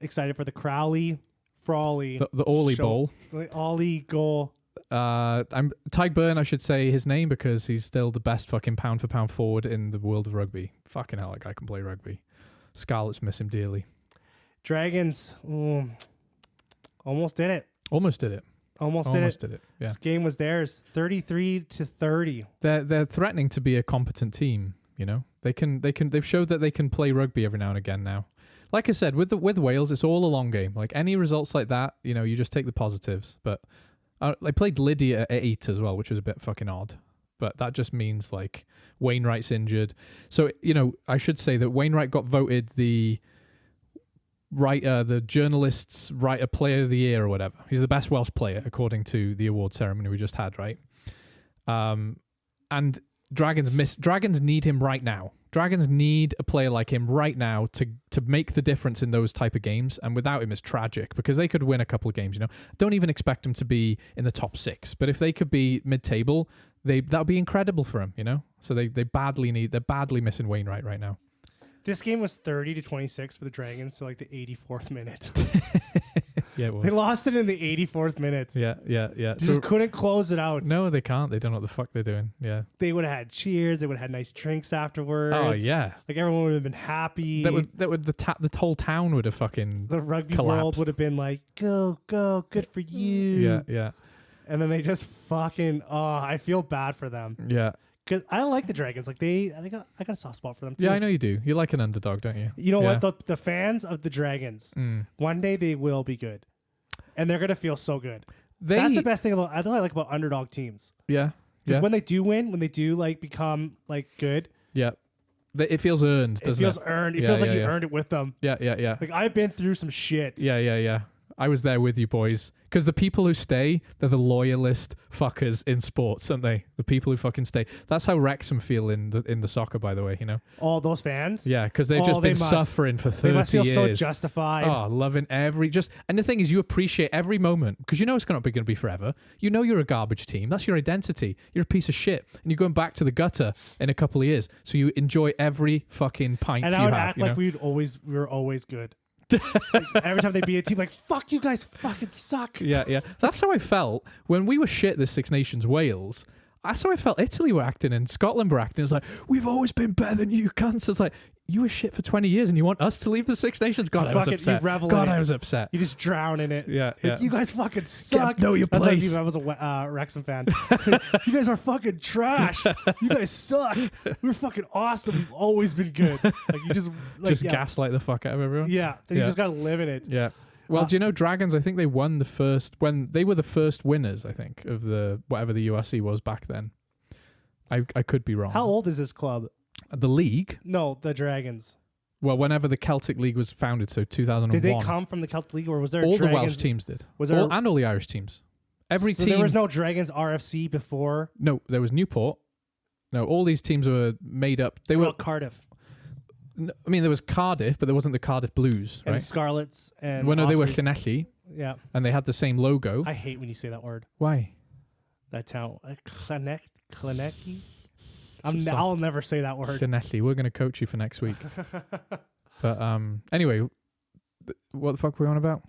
excited for the Frawley the Orley Bowl. The Ollie goal. I'm Tyg Byrne, I should say his name, because he's still the best fucking pound for pound forward in the world of rugby. Fucking hell, that guy can play rugby. Scarlets miss him dearly. Dragons almost did it. Almost did it. Yeah. This game was theirs, 33-30. They're threatening to be a competent team. They've showed that they can play rugby every now and again now. Like I said, with Wales, it's all a long game. Like, any results like that, you just take the positives. But they played Lydia at 8 as well, which was a bit fucking odd. but that just means like Wainwright's injured. So, I should say that Wainwright got voted the journalist's writer player of the year or whatever. He's the best Welsh player according to the award ceremony we just had, right? And Dragons need him right now. Dragons need a player like him right now to make the difference in those type of games. And without him, it's tragic because they could win a couple of games. Don't even expect them to be in the top 6, but if they could be mid-table, that would be incredible for them. So they're badly missing Wainwright right now. This game was 30-26 for the Dragons to like the 84th minute. Yeah, it was. They lost it in the 84th minute. Yeah. They just couldn't close it out. No, they can't. They don't know what the fuck they're doing. Yeah. They would have had cheers. They would have had nice drinks afterwards. Oh yeah. Like everyone would have been happy. The whole town would have fucking the rugby collapsed. world would have been like, go, good for you. Yeah. And then they just fucking. Oh, I feel bad for them. Yeah. Because I like the Dragons. Like I got a soft spot for them too. Yeah, I know you do. You like an underdog, don't you? You know what? The fans of the Dragons, one day they will be good, and they're gonna feel so good. That's the best thing about. I like about underdog teams. Yeah. Because when they do win, when they do like become like good, yeah, it feels earned. Doesn't it? Feels earned. It feels like you earned it with them. Yeah. Like I've been through some shit. Yeah. I was there with you boys. Because the people who stay, they're the loyalist fuckers in sports, aren't they? The people who fucking stay. That's how Wrexham feel in the soccer, by the way, All those fans? Yeah, because they've just been suffering for 30 years. They must feel so justified. Oh, loving and the thing is, you appreciate every moment because you know it's not going to be forever. You know you're a garbage team. That's your identity. You're a piece of shit. And you're going back to the gutter in a couple of years. So you enjoy every fucking pint you have. And I would act like we were always good. Like every time they beat a team, like, fuck, you guys fucking suck. Yeah. That's how I felt when we were shit the Six Nations Wales. That's how I felt Italy were acting and Scotland were acting. It's like, we've always been better than you cunts. It's like, you were shit for 20 years and you want us to leave the Six Nations? God, I was upset. I was upset. You just drown in it. Yeah. Like, you guys fucking suck. Know your place. Like, I was a Wrexham fan. You guys are fucking trash. You guys suck. We're fucking awesome. We've always been good. Like you just gaslight the fuck out of everyone. Yeah. You just gotta live in it. Yeah. Well, do you know Dragons? I think they won when they were the first winners. I think of whatever the URC was back then. I could be wrong. How old is this club? The league? No, the Dragons. Well, whenever the Celtic League was founded, so 2001. Did they come from the Celtic League, or was there all the Welsh teams did? And all the Irish teams. Every team. There was no Dragons RFC before. No, there was Newport. No, all these teams were made up. They were Cardiff. I mean, there was Cardiff, but there wasn't the Cardiff Blues, right? And Scarlets and. Well, no, they were Llanelli. Yeah. And they had the same logo. I hate when you say that word. Why? That town, Llanelli. I'll never say that word. Llanelli. We're going to coach you for next week. But anyway, what the fuck were we on about?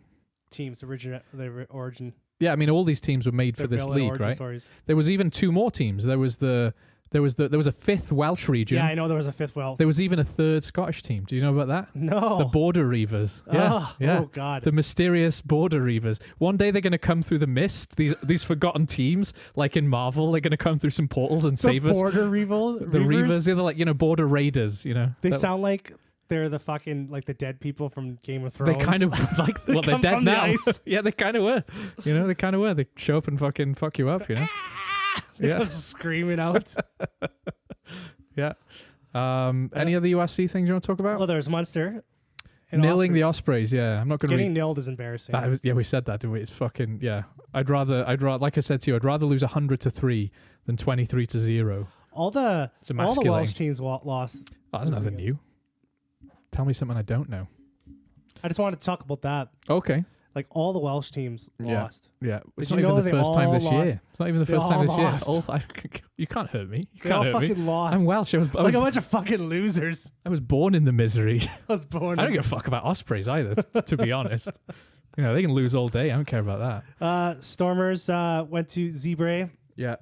Teams, origin. Yeah, I mean, all these teams were made for this league, right? Stories. There was even 2 more teams. There was a 5th Welsh region. Yeah, I know there was a 5th Welsh. There was even a 3rd Scottish team. Do you know about that? No. The Border Reivers. Yeah. Oh God. The mysterious Border Reivers. One day they're going to come through the mist. These forgotten teams, like in Marvel, they're going to come through some portals and save us. Border Reivers. The Reivers. They're like Border Raiders. They sound like they're the fucking like the dead people from Game of Thrones. They kind of like they're dead now. Yeah, they kind of were. They kind of were. They show up and fucking fuck you up. Yeah, screaming out. Yeah. Any other USC things you want to talk about? Well, there's Munster. Nailing the Ospreys. Yeah, I'm not going to. Getting nailed is embarrassing. We said that, didn't we? It's fucking I'd rather, like I said to you, I'd rather lose 100-3 than 23-0. All the Welsh teams lost. Oh, that's nothing new. Tell me something I don't know. I just wanted to talk about that. Okay. Like all the Welsh teams lost. Yeah. It's not even the first time this year. It's not even the first time this year. You can't hurt me. You can't hurt me. Lost. I'm Welsh. I was like a bunch of fucking losers. I was born in the misery. I don't give a fuck about Ospreys either, to be honest. They can lose all day. I don't care about that. Stormers went to Zebra. Yeah.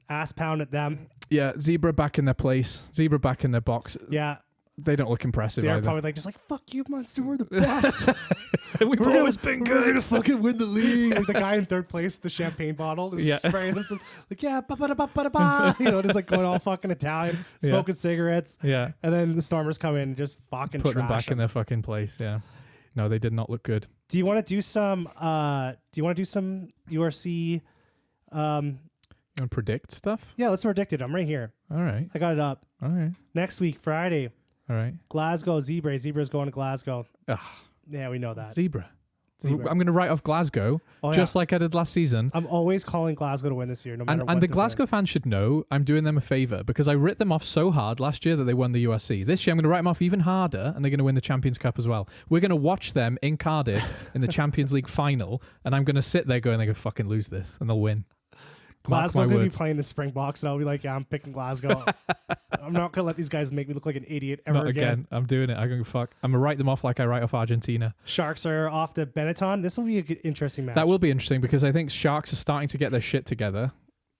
Ass pound at them. Yeah. Zebra back in their place. Zebra back in their box. Yeah. They don't look impressive They're either. probably like, just like, fuck you, Munster, we're the best. We've always been good. We're going to fucking win the league. Like the guy in 3rd place, the champagne bottle, is spraying them. Like, ba-ba-da-ba-ba-da-ba. Just like going all fucking Italian, smoking cigarettes. Yeah. And then the Stormers come in and just fucking put them back in their fucking place, yeah. No, they did not look good. Do you want to do some URC And predict stuff? Yeah, let's predict it. I'm right here. All right. I got it up. All right. Next week, Friday, All right. Glasgow Zebra. Zebra's going to Glasgow. Ugh, Yeah, we know that. Zebra. Zebra. I'm going to write off Glasgow, Oh, yeah. just like I did last season. I'm always calling Glasgow to win this year, no matter what. And the they're Glasgow fans should know I'm doing them a favour because I writ them off so hard last year that they won the USC. This year I'm going to write them off even harder and they're going to win the Champions Cup as well. We're going to watch them in Cardiff in the Champions League final and I'm going to sit there going, they're going to fucking lose this and they'll win. Glasgow Mark my going to be words. playing the Springboks, and I'll be like, yeah, I'm picking Glasgow. I'm not going to let these guys make me look like an idiot ever Not again. I'm doing it. I'm going to fuck. I'm going to write them off like I write off Argentina. Sharks are off to Benetton. This will be a good, interesting match. That will be interesting because I think Sharks are starting to get their shit together.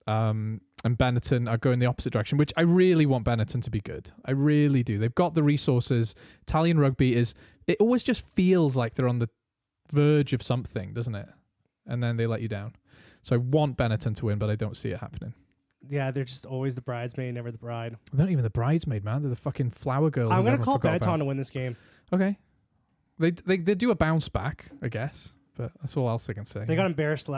And Benetton are going the opposite direction, which I really want Benetton to be good. I really do. They've got the resources. Italian rugby it always just feels like they're on the verge of something, doesn't it? And then they let you down. So I want Benetton to win, but I don't see it happening. Yeah, they're just always the bridesmaid, never the bride. They're not even the bridesmaid, man. They're the fucking flower girl. I'm who going to everyone call forgot Benetton about. to win this game. Okay. They do a bounce back, I guess. But that's all else I can say. They got embarrassed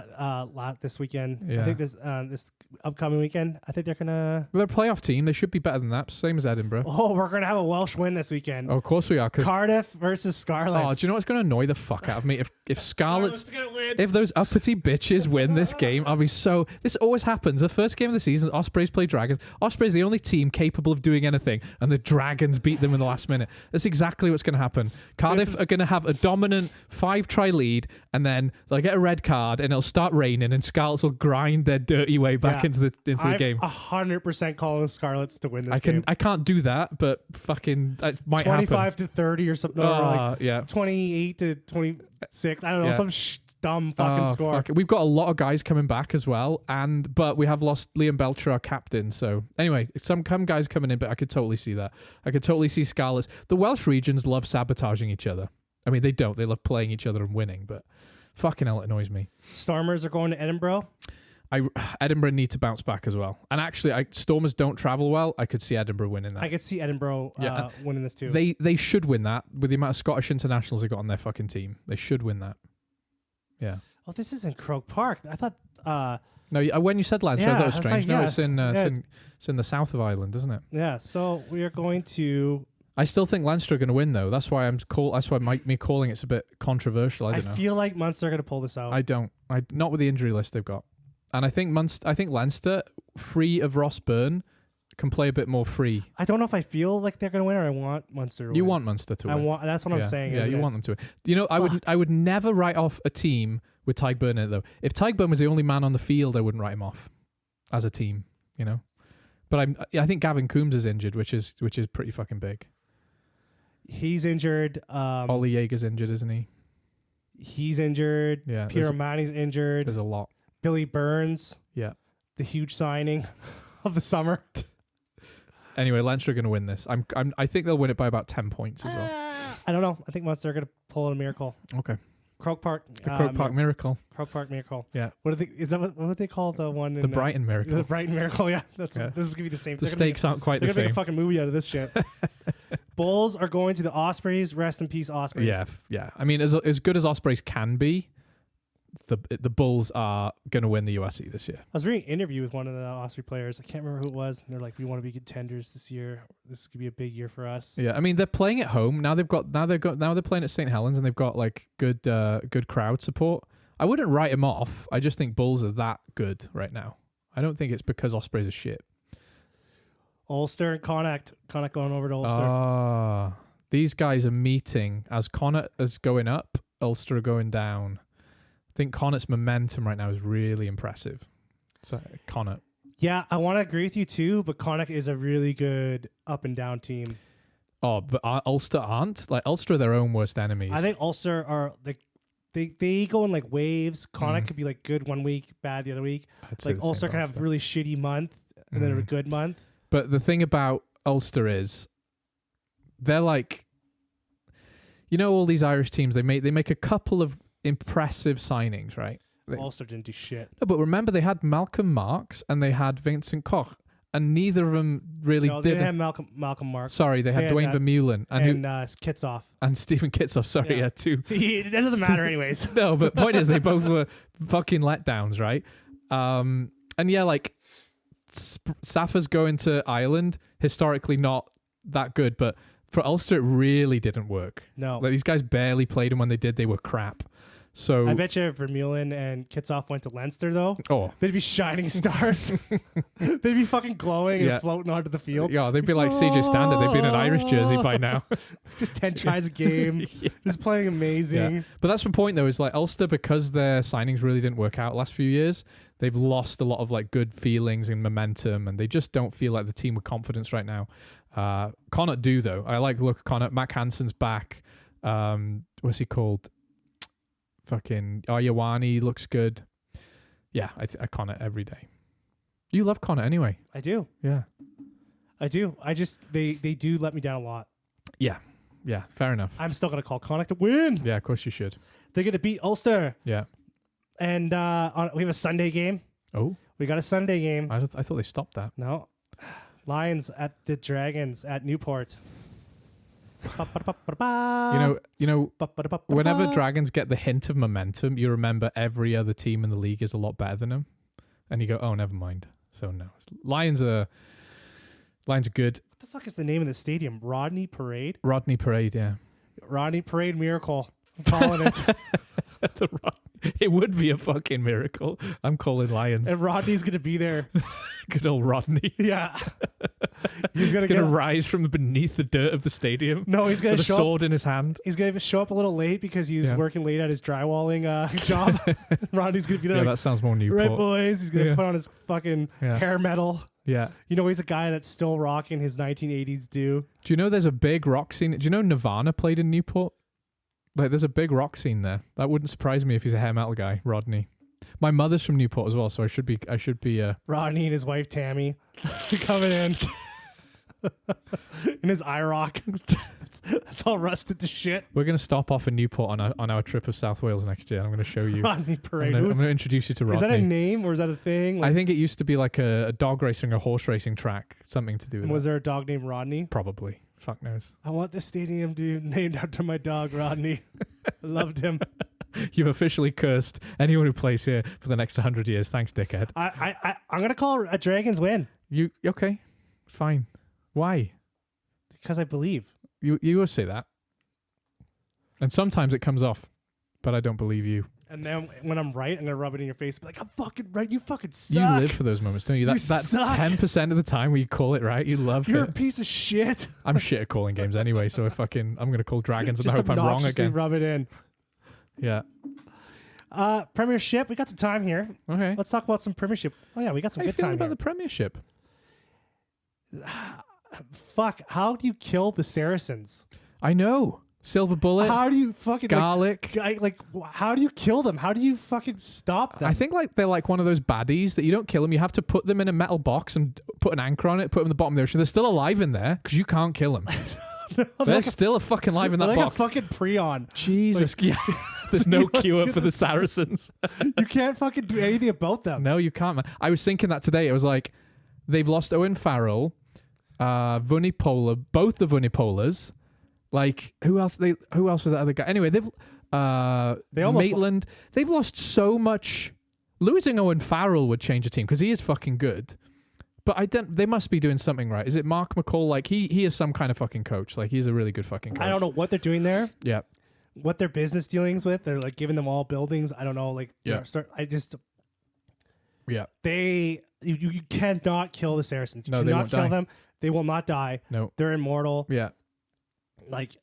this weekend. Yeah. I think this upcoming weekend, I think they're going to... They're a playoff team. They should be better than that. Same as Edinburgh. Oh, we're going to have a Welsh win this weekend. Oh, of course we are. Cardiff versus Scarlets. Oh, do you know what's going to annoy the fuck out of me? If Scarlets, Scarlets gonna win. if those uppity bitches win this game, I'll be so... This always happens. The first game of the season, Ospreys play Dragons. Ospreys the only team capable of doing anything, and the Dragons beat them in the last minute. That's exactly what's going to happen. Cardiff are going to have a dominant 5-try lead, and then they'll get a red card, and it'll start raining, and Scarlets will grind their dirty way back into the game. 100% calling the Scarlets to win this game. I can't do that, but fucking it might 25 happen. to 30 or something. Or like Yeah. 28 to 26. I don't know, Yeah. some dumb fucking score. Fuck it. We've got a lot of guys coming back as well, but we have lost Liam Belcher, our captain. So anyway, some guys coming in, but I could totally see that. I could totally see Scarlets. The Welsh regions love sabotaging each other. I mean, they don't. They love playing each other and winning, but fucking hell, it annoys me. Stormers are going to Edinburgh. Edinburgh need to bounce back as well. And actually, Stormers don't travel well. I could see Edinburgh winning that. I could see Edinburgh winning this too. They should win that with the amount of Scottish internationals they got on their fucking team. They should win that. Yeah. Oh, this is in Croke Park. I thought... No, when you said Leinster, I thought it was I was strange. like, No, yes. it's in the south of Ireland, isn't it? yeah, so we are going to... I still think Leinster are going to win, though. That's why me calling it's a bit controversial. I don't know. feel like Munster are going to pull this out. I don't. Not with the injury list they've got. And I think Leinster, free of Ross Byrne, can play a bit more free. I don't know if I feel like they're going to win or I want Munster to win. You want Munster to win. That's what I'm saying. Yeah, you want them to win. You know, I would never write off a team with Tyke Byrne in it, though. If Tyke Byrne was the only man on the field, I wouldn't write him off as a team, you know. But I think Gavin Coombs is injured, which is pretty fucking big. He's injured. Ollie Yeager's injured, isn't he? He's injured. Yeah. Pierre O'Mahony's injured. There's a lot. Billy Burns. Yeah. The huge signing of the summer. Anyway, Leinster are going to win this. I think they'll win it by about 10 points as well. I don't know. I think Munster are going to pull in a miracle. Okay. Croke Park. The Croke Park Miracle. Croke Park Miracle. Yeah. What would they call the one in The Brighton Miracle. The Brighton Miracle. Yeah. This is going to be the same. The stakes aren't quite the They're going to same. make a fucking movie out of this shit. Bulls are going to the Ospreys. Rest in peace, Ospreys. Yeah. I mean, as good as Ospreys can be, the Bulls are going to win the USC this year. I was reading an interview with one of the Osprey players. I can't remember who it was. And they're like, "We want to be contenders this year. This could be a big year for us." Yeah, I mean they're playing at home now. They're playing at St. Helens and they've got like good crowd support. I wouldn't write them off. I just think Bulls are that good right now. I don't think it's because Ospreys are shit. Ulster and Connacht going over to Ulster. These guys are meeting as Connacht is going up, Ulster are going down. I think Connacht's momentum right now is really impressive. So Connacht. Yeah, I want to agree with you too, but Connacht is a really good up and down team. Oh, but Ulster aren't? Like Ulster are their own worst enemies. I think Ulster are like they go in like waves. Connacht could be like good one week, bad the other week. Like Ulster can have a really shitty month and then a good month. But the thing about Ulster is they're like, you know, all these Irish teams, they make a couple of impressive signings, right? Ulster didn't do shit. No, but remember they had Malcolm Marks and they had Vincent Koch, and neither of them really They didn't have Malcolm Marks. Sorry, they had Dwayne Vermeulen and Kitsoff. And Stephen Kitsoff. Sorry, yeah, too. See, it doesn't matter anyways. No, but point is they both were fucking letdowns, right? And yeah, like Safa's going to Ireland, historically not that good, but for Ulster it really didn't work. No. Like, these guys barely played, and when they did, they were crap. So I bet you if Vermeulen and Kitsoff went to Leinster, though, oh, they'd be shining stars. They'd be fucking glowing and floating onto the field. yeah, they'd be like CJ Standard. They'd be in an Irish jersey by now. Just 10 tries a game. Just playing amazing. Yeah. But that's the point, though, is like Ulster, because their signings really didn't work out last few years, they've lost a lot of like good feelings and momentum, and they just don't feel like the team with confidence right now. Connacht do, though. I like the look of Connacht. Mac Hansen's back. What's he called? Fucking Ayawani looks good. Yeah, I Connacht every day. You love Connacht anyway. I do. Yeah. I do. I just, they do let me down a lot. Yeah. Yeah, fair enough. I'm still going to call Connacht to win. Yeah, of course you should. They're going to beat Ulster. Yeah. And we have a Sunday game. Oh. We got a Sunday game. I thought they stopped that. No. Lions at the Dragons at Newport. You know, whenever Dragons get the hint of momentum, you remember every other team in the league is a lot better than them, and you go, "Oh, never mind." So no, Lions are good. What the fuck is the name of the stadium? Rodney Parade. Rodney Parade, yeah. Rodney Parade Miracle. I'm calling it. It would be a fucking miracle. I'm calling Lions. And Rodney's gonna be there. Good old Rodney. Yeah. He's gonna rise from beneath the dirt of the stadium. No, he's gonna with a sword in his hand. He's gonna show up a little late because he was working late at his drywalling job. Rodney's gonna be there. Yeah, like, that sounds more Newport. Right, boys. He's gonna put on his fucking hair metal. Yeah. You know, he's a guy that's still rocking his 1980s do. Do you know there's a big rock scene? Do you know Nirvana played in Newport? Like, there's a big rock scene there. That wouldn't surprise me if he's a hair metal guy, Rodney. My mother's from Newport as well, so I should be. Rodney and his wife Tammy coming in in his IROC. That's all rusted to shit. We're gonna stop off in Newport on our trip of South Wales next year. I'm gonna show you Rodney Parade. I'm gonna introduce you to Rodney. Is that a name or is that a thing? I think it used to be like a dog racing or horse racing track, something to do with. Was there a dog named Rodney? Probably. Fuck knows. I want the stadium to be named after my dog Rodney. I loved him. You've officially cursed anyone who plays here for the next 100 years. Thanks, dickhead. I'm gonna call a Dragons win. You okay? Fine. Why? Because I believe. You always say that, and sometimes it comes off, but I don't believe you. And then when I'm right, I'm gonna rub it in your face, be like, "I'm fucking right. You fucking suck." You live for those moments, don't you? That 10% of the time where you call it right, you love You're it. a piece of shit. I'm shit at calling games anyway, so I'm gonna call Dragons and I hope I'm wrong again. Rub it in. Yeah. Premiership. We got some time here. Okay. Let's talk about some Premiership. Oh yeah, we got some How you good feeling time about here. the Premiership? Fuck. How do you kill the Saracens? I know. Silver bullet. How do you fucking garlic? How do you kill them? How do you fucking stop them? I think like they're like one of those baddies that you don't kill them. You have to put them in a metal box and put an anchor on it. Put them in the bottom of the ocean. They're still alive in there because you can't kill them. They're still fucking alive in that like box. A fucking prion. Jesus. Yeah. There's no cure for the Saracens. You can't fucking do anything about them. No, you can't, man. I was thinking that today. It was like they've lost Owen Farrell, Vunipola, both the Vunipolas. Like who else was that other guy? Anyway, they've Maitland. They've lost so much. Losing Owen Farrell would change a team because he is fucking good. But they must be doing something right. Is it Mark McCall? Like he is some kind of fucking coach. Like he's a really good fucking coach. I don't know what they're doing there. Yeah. What their business dealings with? They're like giving them all buildings. I don't know. Like yeah. Yeah. You cannot kill the Saracens. You no, cannot kill die. them. They will not die. No. They're immortal. Yeah. Like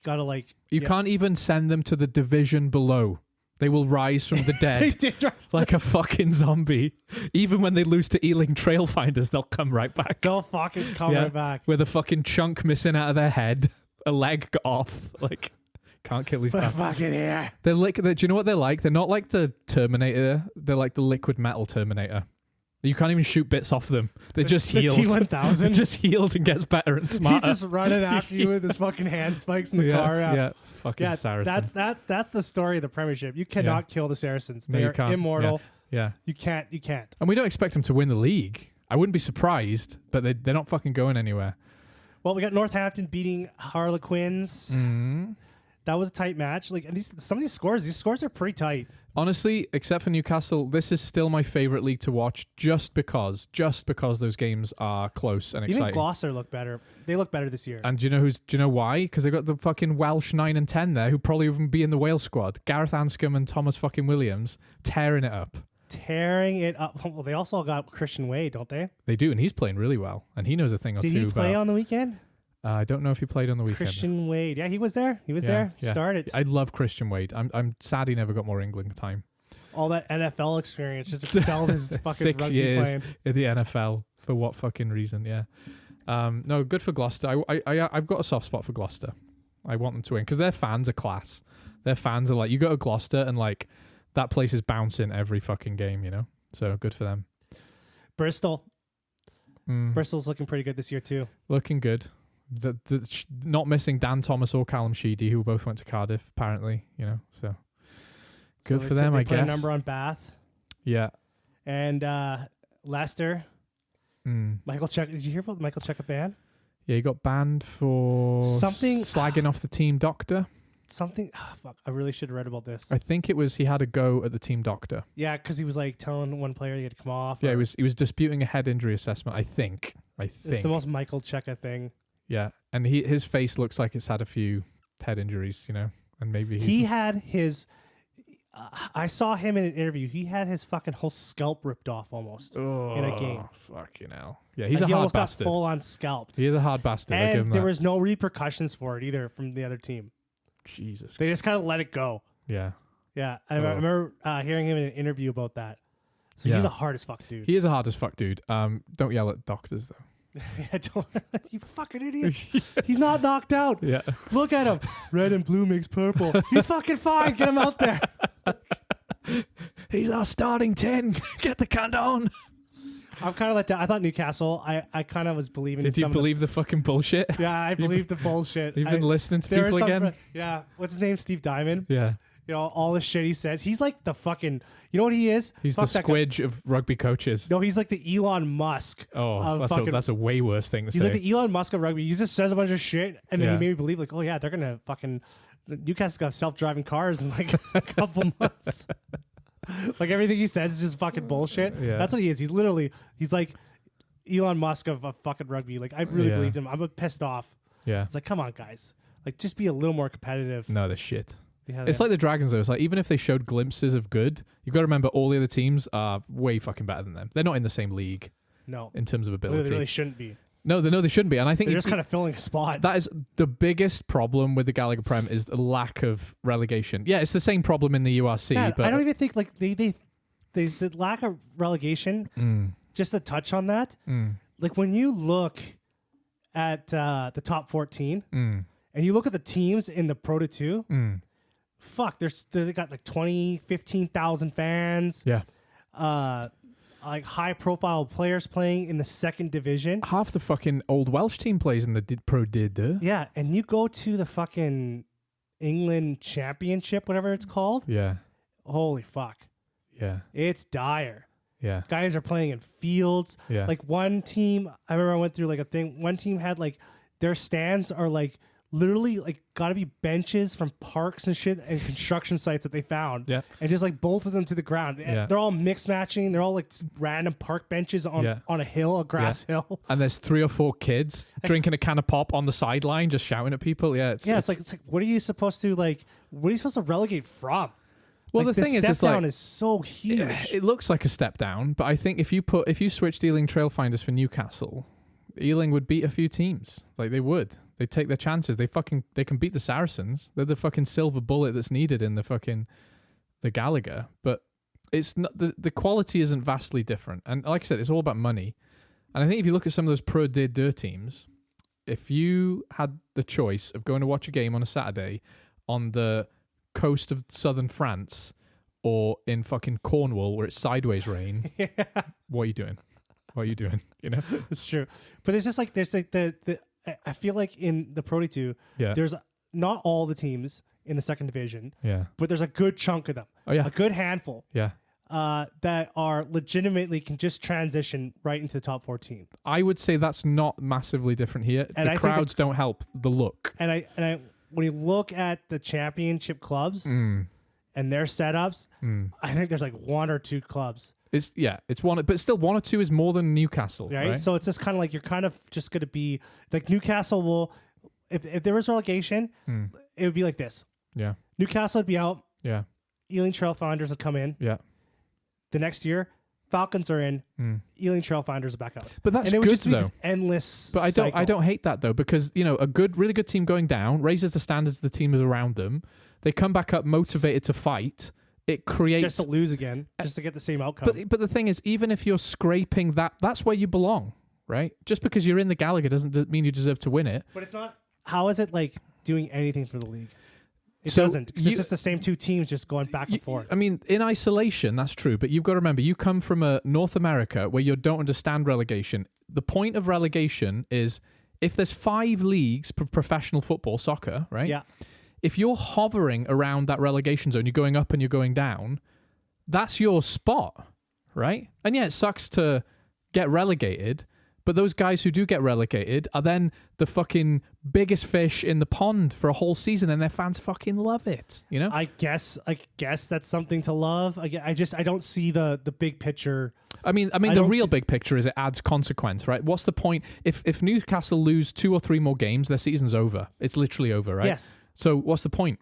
gotta like you can't even send them to the division below. They will rise from the dead they did like a fucking zombie. Even when they lose to Ealing Trailfinders, they'll come right back. They'll fucking come right back. With a fucking chunk missing out of their head, a leg off. Like, can't kill these bastards. Fucking here. Do you know what they're like? They're not like the Terminator. They're like the liquid metal Terminator. You can't even shoot bits off them. They just heals. The T-1000? It just heals and gets better and smarter. He's just running after you with his fucking hand spikes in the car. Yeah. Fucking Saracen. That's the story of the Premiership. You cannot kill the Saracens. They are immortal. Yeah. You can't. And we don't expect them to win the league. I wouldn't be surprised, but they're not fucking going anywhere. Well, we got Northampton beating Harlequins. Mm-hmm. That was a tight match. Like, and some of these scores are pretty tight. Honestly, except for Newcastle, this is still my favorite league to watch just because those games are close and exciting. Even Gloucester look better. They look better this year. And do you know why? Because they got the fucking Welsh 9 and 10 there who probably even be in the Wales squad. Gareth Anscombe and Thomas fucking Williams tearing it up. Well, they also got Christian Wade, don't they? They do, and he's playing really well. And he knows a thing or two. Did he play on the weekend? I don't know if he played on the weekend. Christian Wade. Yeah, he was there. He was there. Yeah. Started. I love Christian Wade. I'm sad he never got more England time. All that NFL experience just excelled his fucking 6 rugby years playing. in the NFL. For what fucking reason? Yeah. No, good for Gloucester. I've got a soft spot for Gloucester. I want them to win because their fans are class. Their fans are like, you go to Gloucester and like that place is bouncing every fucking game, you know? So good for them. Bristol's looking pretty good this year too. Looking good. Not missing Dan Thomas or Callum Sheedy, who both went to Cardiff, apparently, you know? So good for them, I guess. Put a number on Bath. Yeah. And Leicester. Michael Check. Did you hear about the Michael Check ban? Yeah, he got banned for slagging off the team doctor. Fuck, I really should have read about this. I think it was he had a go at the team doctor. Yeah, because he was like telling one player he had to come off. Yeah, he was disputing a head injury assessment. I think. It's the most Michael Checa thing. Yeah, and his face looks like it's had a few head injuries, you know, and maybe he had his. I saw him in an interview. He had his fucking whole scalp ripped off almost in a game. Fucking hell. Yeah, he's a he hard almost bastard. Got full on scalped. He is a hard bastard. And there was no repercussions for it either from the other team. Jesus. They just kind of let it go. Yeah. Yeah. I remember hearing him in an interview about that. So he's a hard as fuck dude. He is a hard as fuck dude. Don't yell at doctors though. Yeah, don't, you fucking idiot. He's not knocked out. Yeah. Look at him. Red and blue makes purple. He's fucking fine. Get him out there. He's our starting 10. Get the cunt on. I'm kind of let down. I thought Newcastle, I kind of was believing. Did you believe the fucking bullshit? Yeah, I believed the bullshit. You've been listening to people again? Yeah. What's his name? Steve Diamond? Yeah. You know, all the shit he says. He's like the fucking, you know what he is? He's the squidge of rugby coaches. No, he's like the Elon Musk. Oh, that's a way worse thing to say. He's like the Elon Musk of rugby. He just says a bunch of shit, and then he made me believe, like, oh yeah, they're going to fucking, Newcastle's got self-driving cars in like a couple months. Like everything he says is just fucking bullshit. Yeah. That's what he is. He's like Elon Musk of fucking rugby. Like I really believed him. I'm pissed off. Yeah. It's like, come on, guys. Like just be a little more competitive. No, they're shit. It's like the Dragons though. It's like even if they showed glimpses of good, you've got to remember all the other teams are way fucking better than them. They're not in the same league. No. In terms of ability. They really shouldn't be. No, they shouldn't be. And I think they're just kind of filling a spot. That is the biggest problem with the Gallagher Prem is the lack of relegation. Yeah, it's the same problem in the URC. Man, but I don't even think like the lack of relegation. Just to touch on that, like when you look at the top 14 and you look at the teams in the Pro D2, fuck, they got like 15,000 fans. Yeah. Like high profile players playing in the second division. Half the fucking old Welsh team plays in the Pro D2. Yeah, and you go to the fucking England Championship, whatever it's called. Yeah. Holy fuck. Yeah. It's dire. Yeah. Guys are playing in fields. Yeah. Like one team, I remember I went through like a thing. One team had like their stands are like literally like gotta be benches from parks and shit and construction sites that they found. Yeah. And just like bolted them to the ground. Yeah. They're all mixed matching. They're all like random park benches on a hill, a grass hill. And there's 3 or 4 kids drinking a can of pop on the sideline, just shouting at people. Yeah. It's like what are you supposed to relegate from? Well, like, the thing is, step it's down like, is so huge. It looks like a step down, but I think if you switched Ealing Trailfinders for Newcastle, Ealing would beat a few teams. Like they would. They take their chances. They can beat the Saracens. They're the fucking silver bullet that's needed in the Gallagher. But it's not the quality isn't vastly different. And like I said, it's all about money. And I think if you look at some of those Pro D2 teams, if you had the choice of going to watch a game on a Saturday on the coast of southern France or in fucking Cornwall where it's sideways rain, what are you doing? What are you doing? You know, it's true. But there's the I feel like in the Pro D2, there's not all the teams in the second division, but there's a good chunk of them. Oh yeah, a good handful. Yeah. That are legitimately can just transition right into the top 14. I would say that's not massively different here. And the crowds don't help the look. And when you look at the championship clubs and their setups, I think there's like one or two clubs. It's one, but still 1 or 2 is more than Newcastle, right? So it's just kind of like you're kind of just going to be like Newcastle will, if there was relegation, it would be like this. Yeah. Newcastle would be out. Yeah. Ealing Trailfinders would come in. Yeah. The next year, Falcons are in. Ealing Trailfinders are back out. But that's and it would good just be though. this endless. But cycle. I don't hate that though, because a really good team going down raises the standards of the team around them. They come back up motivated to fight. It creates just to lose again, just to get the same outcome. But the thing is, even if you're scraping that's where you belong, right? Just because you're in the Gallagher doesn't mean you deserve to win it. But it's not. How is it like doing anything for the league? It So doesn't, because it's just the same two teams just going back and forth. I mean, in isolation, that's true. But you've got to remember, you come from a North America where you don't understand relegation. The point of relegation is if there's 5 leagues for professional football, soccer, right? Yeah. If you're hovering around that relegation zone, you're going up and you're going down, that's your spot, right? And yeah, it sucks to get relegated, but those guys who do get relegated are then the fucking biggest fish in the pond for a whole season, and their fans fucking love it, you know? I guess that's something to love. I don't see the big picture. I mean, the real big picture is it adds consequence, right? What's the point? If Newcastle lose 2 or 3 more games, their season's over. It's literally over, right? Yes. So what's the point?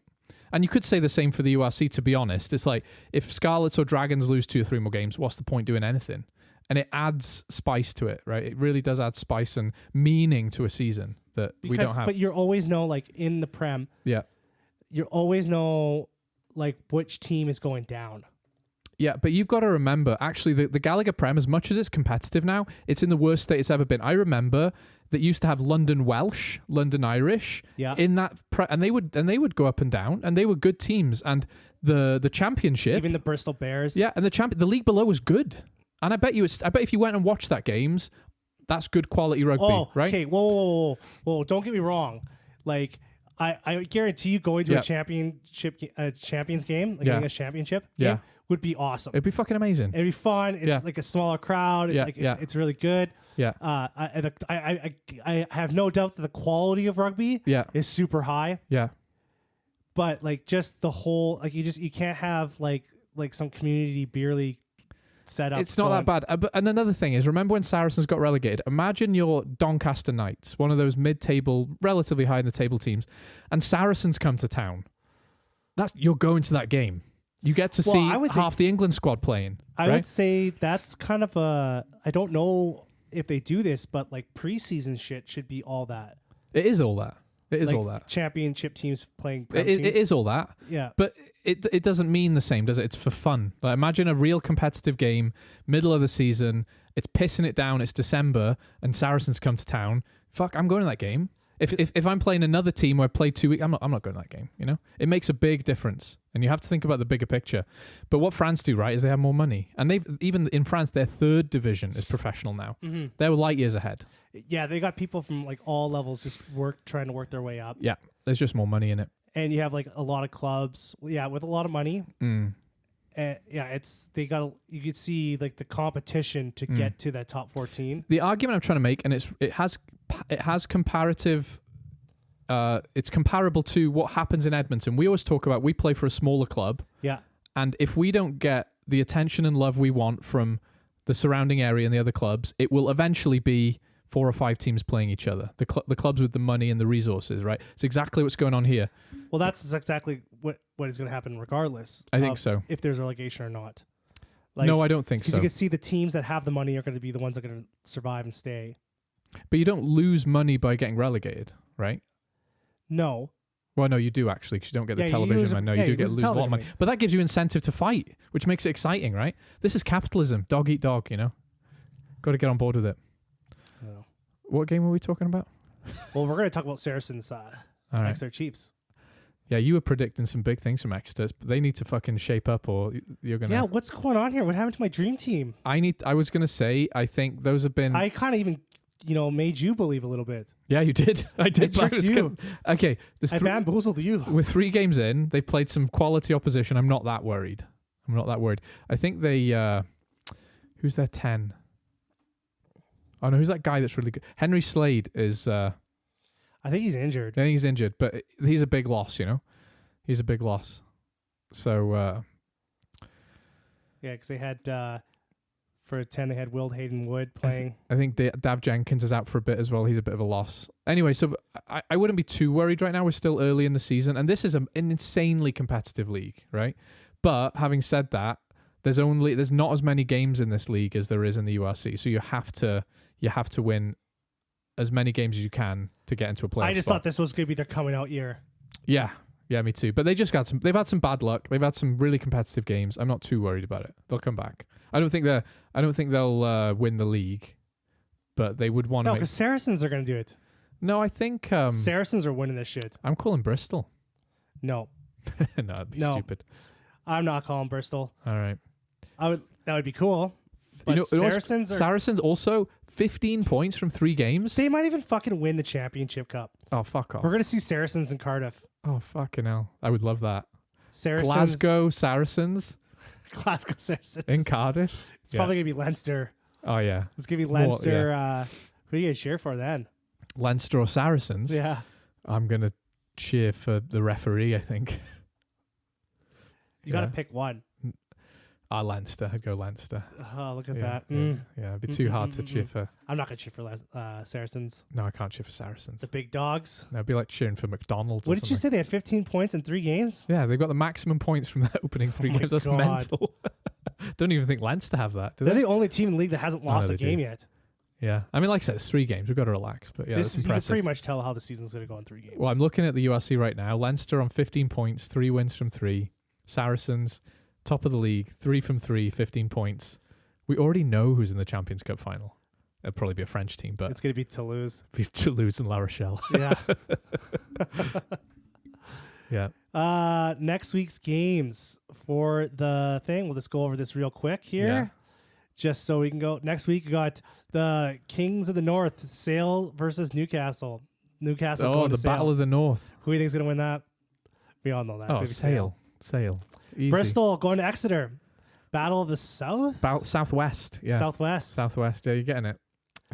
And you could say the same for the URC, to be honest. It's like, if Scarlets or Dragons lose 2 or 3 more games, what's the point doing anything? And it adds spice to it, right? It really does add spice and meaning to a season that we don't have. But you always know, like, in the Prem, you always know, like, which team is going down. Yeah, but you've got to remember, actually, the Gallagher Prem, as much as it's competitive now, it's in the worst state it's ever been. I remember that used to have London Welsh, London Irish, in that, and they would go up and down, and they were good teams. And the championship, even the Bristol Bears, and the league below was good. And I bet if you went and watched that games, that's good quality rugby, right? Okay, whoa! Don't get me wrong. Like, I guarantee you, going to a champions game, like getting a championship game, would be awesome. It'd be fucking amazing. It'd be fun. It's like a smaller crowd. It's it's really good. Yeah. I have no doubt that the quality of rugby is super high. Yeah. But like, just the whole, like, you can't have like some community beer league set up. It's not that bad. And another thing is, remember when Saracens got relegated? Imagine you're Doncaster Knights, one of those mid-table, relatively high in the table teams, and Saracens come to town. You're going to that game. You get to see half the England squad playing. I would say that's kind of I don't know if they do this, but like preseason shit should be all that. It is all that. It is like all that. Championship teams playing. It is all that. Yeah. But it doesn't mean the same, does it? It's for fun. Like, imagine a real competitive game, middle of the season. It's pissing it down. It's December, and Saracens come to town. Fuck, I'm going to that game. If I'm playing another team where I play 2 weeks, I'm not going to that game. You know, it makes a big difference, and you have to think about the bigger picture. But what France do, right, is they have more money, and even in France, their 3rd division is professional now. Mm-hmm. They're light years ahead. Yeah, they got people from like all levels just trying to work their way up. Yeah, there's just more money in it, and you have like a lot of clubs. Yeah, with a lot of money. You could see like the competition to get to that top 14. The argument I'm trying to make, and it has comparative. It's comparable to what happens in Edmonton. We always talk about we play for a smaller club. Yeah, and if we don't get the attention and love we want from the surrounding area and the other clubs, it will eventually be 4 or 5 teams playing each other. The clubs with the money and the resources, right? It's exactly what's going on here. Well, that's exactly what is going to happen regardless. I think so. If there's relegation or not. Like, no, I don't think so. Because you can see the teams that have the money are going to be the ones that are going to survive and stay. But you don't lose money by getting relegated, right? No. Well, no, you do actually, because you don't get the television money. No, you do lose a lot of money. But that gives you incentive to fight, which makes it exciting, right? This is capitalism. Dog eat dog, you know? Got to get on board with it. Oh. What game were we talking about? Well, we're going to talk about Saracens Exeter Chiefs. Yeah, you were predicting some big things from Exeter, but they need to fucking shape up, or you're gonna. Yeah, what's going on here? What happened to my dream team? I was gonna say, I think those have been. I kind of even, made you believe a little bit. Yeah, you did. I did. I tricked you. Okay, I bamboozled you. We're 3 games in. They've played some quality opposition. I'm not that worried. I think they. Who's their 10? Oh no, who's that guy that's really good? Henry Slade is. I think he's injured. I think he's injured, but he's a big loss, He's a big loss. So, Yeah, because they had, for 10, they had Will Hayden Wood playing. I think Dav Jenkins is out for a bit as well. He's a bit of a loss. Anyway, so I wouldn't be too worried right now. We're still early in the season, and this is an insanely competitive league, right? But having said that, there's not as many games in this league as there is in the URC. So you have to win as many games as you can to get into a playoff I just spot. thought this was going to be their coming out year. Yeah, me too. But they've had some bad luck. They've had some really competitive games. I'm not too worried about it. They'll come back. I don't think they'll win the leag, but they would want to. No, because Saracens are going to do it. No, I think Saracens are winning this shit. I'm calling Bristol. No, no, that'd be stupid. I'm not calling Bristol. All right. That would be cool. But Saracens also 15 points from 3 games. They might even fucking win the championship cup. Oh, fuck off. We're going to see Saracens in Cardiff. Oh, fucking hell. I would love that. Glasgow Saracens Saracens. in Cardiff. It's probably going to be Leinster. Oh, yeah. It's going to be Leinster. Who are you going to cheer for then? Leinster or Saracens? Yeah. I'm going to cheer for the referee, I think. You got to pick one. Leinster. I'd go Leinster. Oh, look at that. Yeah, it'd be too hard to cheer for. I'm not going to cheer for Saracens. No, I can't cheer for Saracens. The big dogs. No, it'd be like cheering for McDonald's. What did you say? They had 15 points in 3 games? Yeah, they've got the maximum points from the opening 3 games. That's God. mental. Don't even think Leinster have that, do they? They're the only team in the league that hasn't lost a game yet. Yeah. I mean, like I said, it's 3 games. We've got to relax. But yeah, that's You can impressive. pretty much tell how the season's going to go in 3 games. Well, I'm looking at the URC right now. Leinster on 15 points, 3 wins from 3. Saracens, top of the league, 3 from 3, 15 points. We already know who's in the Champions Cup final. It'll probably be a French team, but it's going to be Toulouse. Be Toulouse and La Rochelle. Yeah. Yeah. Next week's games for the thing. We'll just go over this real quick here. Yeah. Just so we can go. Next week, we got the Kings of the North, Sale versus Newcastle. Newcastle's going to the Sale. Battle of the North. Who do you think is going to win that? We all know that. Oh, Sale. Easy. Bristol going to Exeter. Battle of the South? Southwest. Yeah. Southwest. Yeah, you're getting it.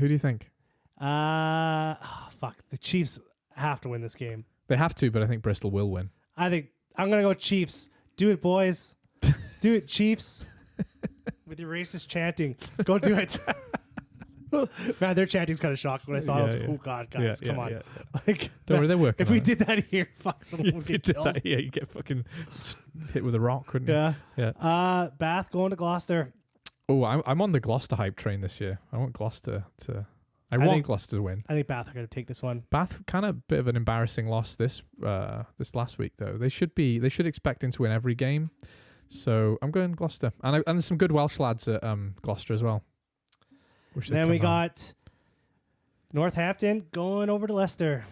Who do you think? Fuck. The Chiefs have to win this game. They have to, but I think Bristol will win. I think I'm going to go Chiefs. Do it, boys. Do it, Chiefs. With your racist chanting. Go do it. Man, their chanting's kind of shocking. When I saw it, I was like, oh, God, guys, come on. Yeah. Like, Don't worry, they're working if we did that here, fuck, someone would get killed. You get fucking hit with a rock, wouldn't you? Yeah. Bath going to Gloucester. Oh, I'm on the Gloucester hype train this year. I want Gloucester to... I want Gloucester to win. I think Bath are going to take this one. Bath, kind of bit of an embarrassing loss this last week, though. They should expecting to win every game. So I'm going Gloucester. And there's some good Welsh lads at Gloucester as well. Then we got Northampton going over to Leicester.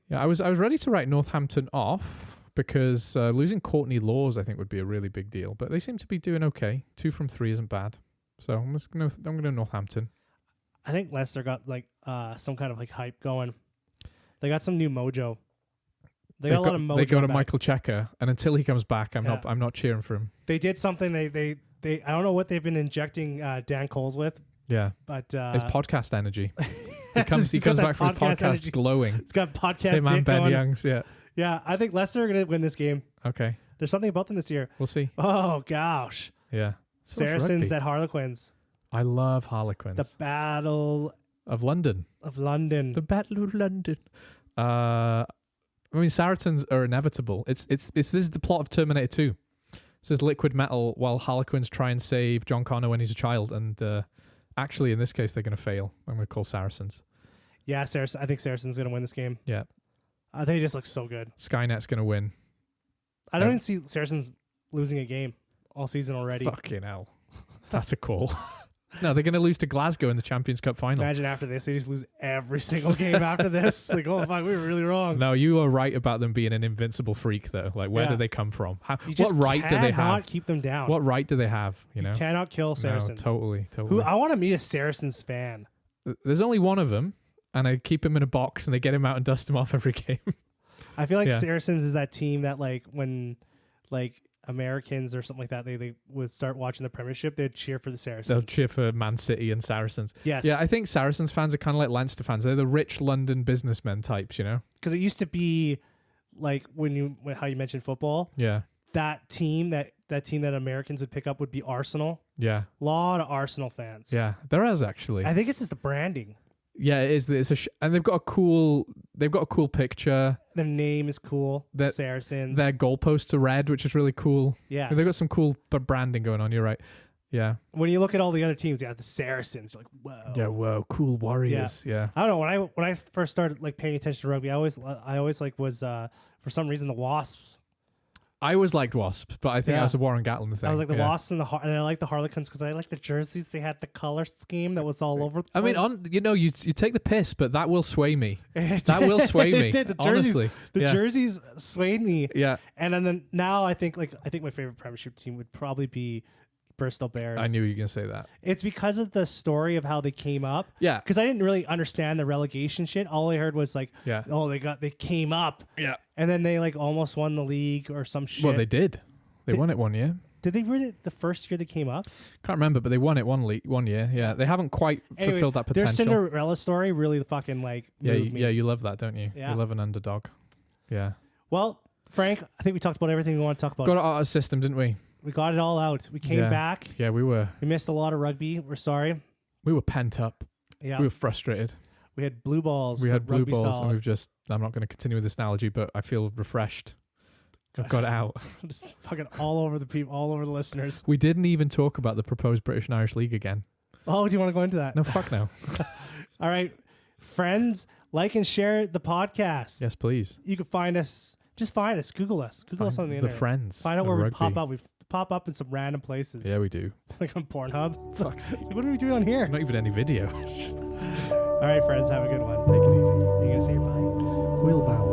Yeah, I was ready to write Northampton off because losing Courtney Laws I think would be a really big deal. But they seem to be doing okay. 2 from 3 isn't bad. So I'm going to Northampton. I think Leicester got like some kind of like hype going. They got some new mojo. They got a lot of mojo. They got a back. Michael Checker, and until he comes back, I'm not cheering for him. They did something. They I don't know what they've been injecting Dan Coles with. Yeah, but it's podcast energy. He comes back from his podcast energy. Glowing. It's got podcast. Him and Ben Youngs. Yeah. I think Leicester are going to win this game. Okay. There's something about them this year. We'll see. Oh gosh. Yeah. Saracens at Harlequins. I love Harlequins. The Battle of London. The Battle of London. I mean, Saracens are inevitable. This is the plot of Terminator 2. It says liquid metal while Harlequins try and save John Connor when he's a child, and actually in this case they're going to fail. I'm going to call Saracens. Yeah, I think Saracens going to win this game. Yeah. They just look so good. Skynet's going to win. I don't even see Saracens losing a game all season already. Fucking hell. That's a call. No, they're going to lose to Glasgow in the Champions Cup final. Imagine after this, they just lose every single game after this. Like, oh, fuck, we were really wrong. No, you are right about them being an invincible freak, though. Like, where do they come from? What right do they have? Cannot keep them down. What right do they have? You know, cannot kill Saracens. No, totally. I want to meet a Saracens fan. There's only one of them, and I keep him in a box, and they get him out and dust him off every game. I feel like Saracens is that team that, like, when, like, Americans or something like that, they would start watching the Premiership, they'd cheer for the Saracens. They'll cheer for Man City and Saracens. Yes. Yeah, I think Saracens fans are kind of like Leinster fans. They're the rich London businessmen types, you know? Because it used to be like how you mentioned football. Yeah. That team that Americans would pick up would be Arsenal. Yeah. A lot of Arsenal fans. Yeah. There is actually. I think it's just the branding. Yeah, it is. And they've got a cool picture. Their name is cool. Saracens. Their goalposts are red, which is really cool. Yeah. They've got some cool branding going on. You're right. Yeah. When you look at all the other teams, you have the Saracens. You're like, whoa. Yeah. Whoa. Cool Warriors. Yeah. I don't know. When I first started like paying attention to rugby, I always like was for some reason the Wasps. I always liked Wasps, but I think that was a Warren Gatlin thing. I was like the Wasps and I like the Harlequins because I like the jerseys. They had the color scheme that was all over. I mean, you take the piss, but that will sway me. That will sway me. It did. The jerseys swayed me. Yeah. And then now I think my favorite Premiership team would probably be Bristol Bears. I knew you were going to say that. It's because of the story of how they came up. Yeah. Because I didn't really understand the relegation shit. All I heard was like, they came up. Yeah. And then they like almost won the league or some shit. Well, they did. They won it one year. Did they win it the first year they came up? Can't remember, but they won it one year. Yeah. They haven't quite fulfilled that potential. Their Cinderella story really fucking like moved me. Yeah, you love that, don't you? Yeah. You love an underdog. Yeah. Well, Frank, I think we talked about everything we want to talk about. Got it out of the system, didn't we? We got it all out. We came back. Yeah, we were. We missed a lot of rugby. We're sorry. We were pent up. Yeah. We were frustrated. We had blue balls. We had blue balls, style. and I'm not going to continue with this analogy, but I feel refreshed. I've got it out. Just fucking all over the people, all over the listeners. We didn't even talk about the proposed British and Irish League again. Oh, do you want to go into that? No, fuck no. All right. Friends, like and share the podcast. Yes, please. You can find us. Just find us. Google us. Google us on the internet. The Friends. Find out where we rugby. pop up. We pop up in some random places. Yeah, we do. Like on Pornhub. Fuck. What are we doing on here? Not even any video. All right, friends. Have a good one. Take it easy. Are you going to say your bye? Quill vowel.